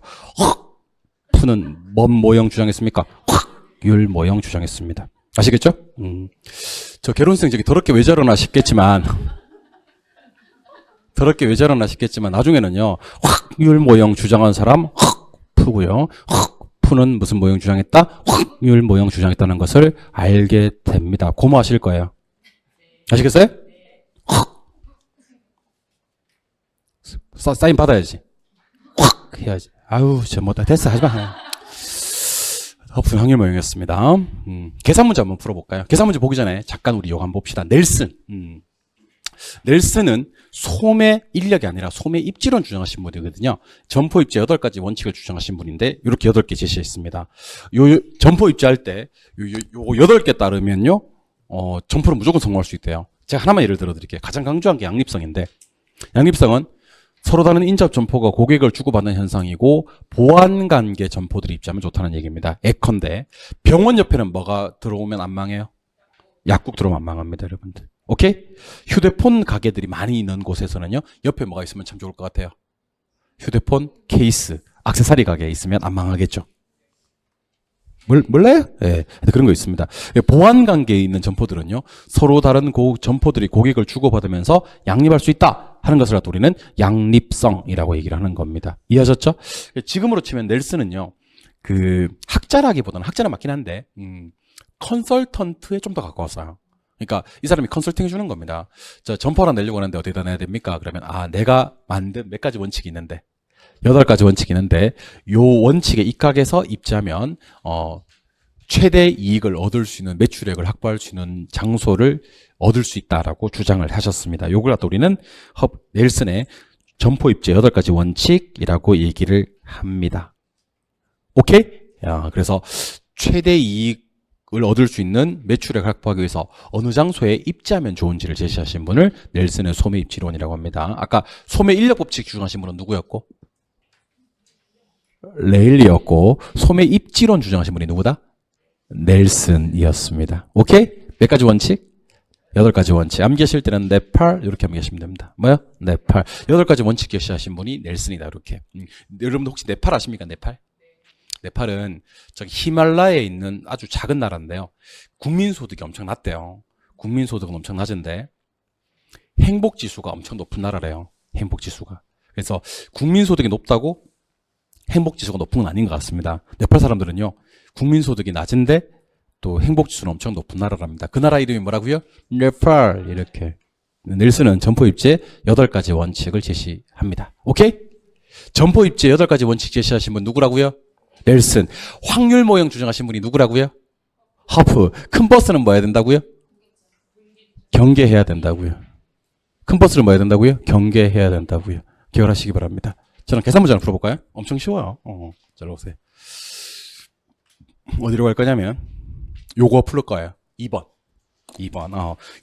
A: 푸는 뭔 모형 주장했습니까? 확률 모형 주장했습니다. 아시겠죠? 저 결혼생 저기 더럽게 왜 저러나 싶겠지만 나중에는요, 확률 모형 주장한 사람 푸고요. 푸는 무슨 모형 주장했다? 확률 모형 주장했다는 것을 알게 됩니다. 고마하실 거예요. 아시겠어요? 사인 받아야지. 확 해야지. 아유, 저 뭐다 됐어. 하지마. 허프 확률 모형이었습니다. 계산 문제 한번 풀어볼까요? 계산 문제 보기 전에 잠깐 우리 요거 한번 봅시다. 넬슨은 소매 인력이 아니라 소매 입지론 주장하신 분이거든요. 점포 입지 8가지 원칙을 주장하신 분인데 이렇게 8개 제시했습니다. 요 점포 입지할 때 요 8개 따르면요, 점포는 무조건 성공할 수 있대요. 제가 하나만 예를 들어 드릴게요. 가장 강조한 게 양립성인데, 양립성은 서로 다른 인접 점포가 고객을 주고받는 현상이고 보안관계 점포들이 입지하면 좋다는 얘기입니다. 예컨대 병원 옆에는 뭐가 들어오면 안 망해요? 약국 들어오면 안 망합니다, 여러분들. 오케이? 휴대폰 가게들이 많이 있는 곳에서는요, 옆에 뭐가 있으면 참 좋을 것 같아요. 휴대폰 케이스, 액세서리 가게에 있으면 안 망하겠죠. 몰라요? 예, 그런 거 있습니다. 보안 관계에 있는 점포들은요, 서로 다른 점포들이 고객을 주고받으면서 양립할 수 있다 하는 것을 갖고 우리는 양립성이라고 얘기를 하는 겁니다. 이해하셨죠? 지금으로 치면 넬슨은요, 그 학자라기보다는, 학자는 맞긴 한데 컨설턴트에 좀 더 가까웠어요. 그러니까 이 사람이 컨설팅 해주는 겁니다. 저 점포 하나 내려고 하는데 어디다 내야 됩니까? 그러면 내가 만든 몇 가지 원칙이 있는데, 8가지 원칙이 있는데 요 원칙에 입각해서 입지하면 최대 이익을 얻을 수 있는 매출액을 확보할 수 있는 장소를 얻을 수 있다라고 주장을 하셨습니다. 요걸 갖다 우리는 넬슨의 점포 입지 8가지 원칙이라고 얘기를 합니다. 오케이? 그래서 최대 이익을 얻을 수 있는 매출액을 확보하기 위해서 어느 장소에 입지하면 좋은지를 제시하신 분을 넬슨의 소매 입지론이라고 합니다. 아까 소매 인력 법칙 주장하신 분은 누구였고? 레일리였고, 소매 입지론 주장하신 분이 누구다? 넬슨이었습니다. 오케이? 몇 가지 원칙? 8가지 원칙. 암기하실 때는 네팔 이렇게 암기하시면 됩니다. 뭐요? 네팔. 8가지 원칙 제시하신 분이 넬슨이다. 이렇게. 여러분들 혹시 네팔 아십니까? 네팔? 네팔은 저기 히말라야에 있는 아주 작은 나라인데요. 국민소득이 엄청 낮대요. 국민소득은 엄청 낮은데 행복지수가 엄청 높은 나라래요. 행복지수가. 그래서 국민소득이 높다고 행복지수가 높은 건 아닌 것 같습니다. 네팔 사람들은요. 국민소득이 낮은데 또 행복지수는 엄청 높은 나라랍니다. 그 나라 이름이 뭐라고요? 네팔. 이렇게. 넬슨은 점포 입지의 8가지 원칙을 제시합니다. 오케이? 점포 입지의 8가지 원칙 제시하신 분 누구라고요? 넬슨. 확률 모형 주장하신 분이 누구라고요? 허프. 큰 버스는 뭐 해야 된다고요? 경계해야 된다고요. 큰 버스를 뭐 해야 된다고요? 경계해야 된다고요. 기억하시기 바랍니다. 저는 계산 문제 하나 풀어볼까요? 엄청 쉬워요. 잘 보세요. 어디로 갈 거냐면 요거 풀을 거예요. 2번.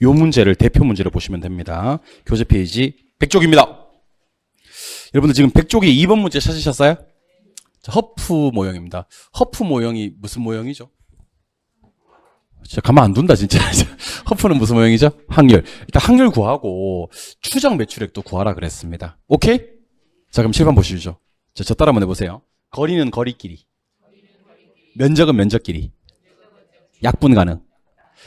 A: 요 문제를 대표 문제로 보시면 됩니다. 교재 페이지 100쪽입니다. 여러분들 지금 100쪽이 2번 문제 찾으셨어요? 허프 모형입니다. 허프 모형이 무슨 모형이죠? 진짜 가만 안 둔다 진짜. 허프는 무슨 모형이죠? 확률. 일단 확률 구하고 추정 매출액도 구하라 그랬습니다. 오케이? 자 그럼 7번 보시죠. 저 따라 한번 해보세요. 거리는 거리끼리. 면적은 면적끼리. 약분 가능.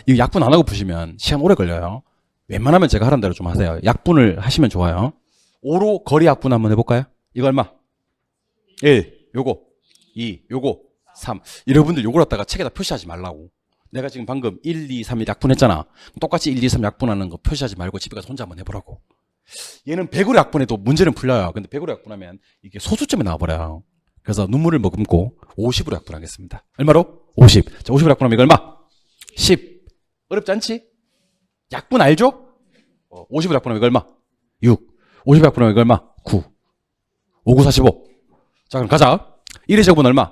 A: 이거 약분 안 하고 푸시면 시간 오래 걸려요. 웬만하면 제가 하란 대로 좀 하세요. 약분을 하시면 좋아요. 5로 거리 약분 한번 해볼까요? 이거 얼마? 1, 요거 2, 요거 3. 여러분들 요걸 갖다가 책에다 표시하지 말라고. 내가 지금 방금 1, 2, 3을 약분했잖아. 똑같이 1, 2, 3 약분하는 거 표시하지 말고 집에 가서 혼자 한번 해보라고. 얘는 100으로 약분해도 문제는 풀려요. 근데 100으로 약분하면 이게 소수점이 나와버려요. 그래서 눈물을 머금고 50으로 약분하겠습니다. 얼마로? 50. 자, 50으로 약분하면 이거 얼마? 10. 어렵지 않지? 약분 알죠? 50으로 약분하면 이거 얼마? 6. 50으로 약분하면 이거 얼마? 9. 5, 9, 45. 자, 그럼 가자. 1의 제곱은 얼마?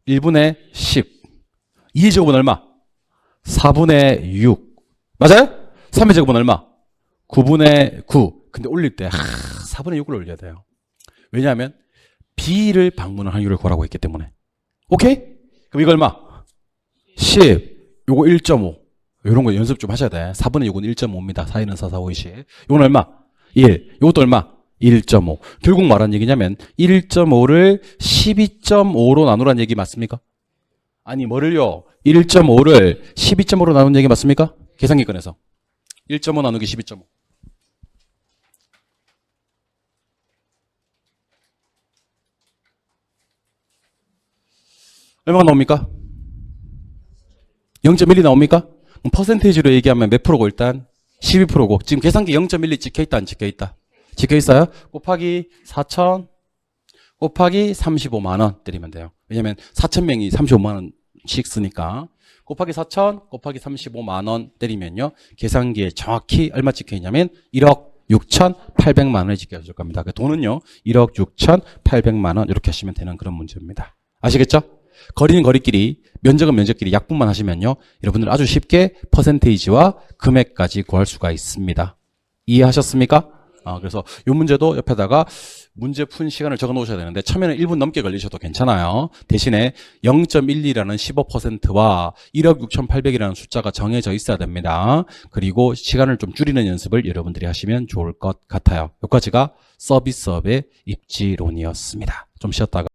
A: 1분의 10. 2의 제곱은 얼마? 4분의 6. 맞아요? 3의 제곱은 얼마? 9분의 9. 근데 올릴 때 4분의 6을 올려야 돼요. 왜냐하면 B를 방문한 확률을 구하라고 했기 때문에. 오케이? 그럼 이거 얼마? 10. 요거 1.5. 요런 거 연습 좀 하셔야 돼. 4분의 6은 1.5입니다. 4, 2는 4, 4, 5, 20. 요건 얼마? 1. 요것도 얼마? 1.5. 결국 말한 얘기냐면 1.5를 12.5로 나누란 얘기 맞습니까? 아니 뭐를요? 1.5를 12.5로 나누는 얘기 맞습니까? 계산기 꺼내서 1.5 나누기 12.5. 얼마가 나옵니까? 0.12 나옵니까? 그럼 퍼센테이지로 얘기하면 몇 프로고 일단 12%고 지금 계산기 0.12 찍혀있다 안 찍혀있다? 찍혀있어요? 곱하기 4,000 곱하기 35만원 때리면 돼요. 왜냐면 4,000명이 35만원씩 쓰니까 곱하기 4,000 곱하기 35만원 때리면요 계산기에 정확히 얼마 찍혀있냐면 1억 6,800만원이 찍혀질 겁니다. 그 돈은요 1억 6,800만원 이렇게 하시면 되는 그런 문제입니다. 아시겠죠? 거리는 거리끼리, 면적은 면적끼리 약분만 하시면요 여러분들 아주 쉽게 퍼센테이지와 금액까지 구할 수가 있습니다. 이해하셨습니까? 그래서 이 문제도 옆에다가 문제 푼 시간을 적어 놓으셔야 되는데 처음에는 1분 넘게 걸리셔도 괜찮아요. 대신에 0.12라는 15%와 1억 6,800이라는 숫자가 정해져 있어야 됩니다. 그리고 시간을 좀 줄이는 연습을 여러분들이 하시면 좋을 것 같아요. 여기까지가 서비스업의 입지론이었습니다. 좀 쉬었다가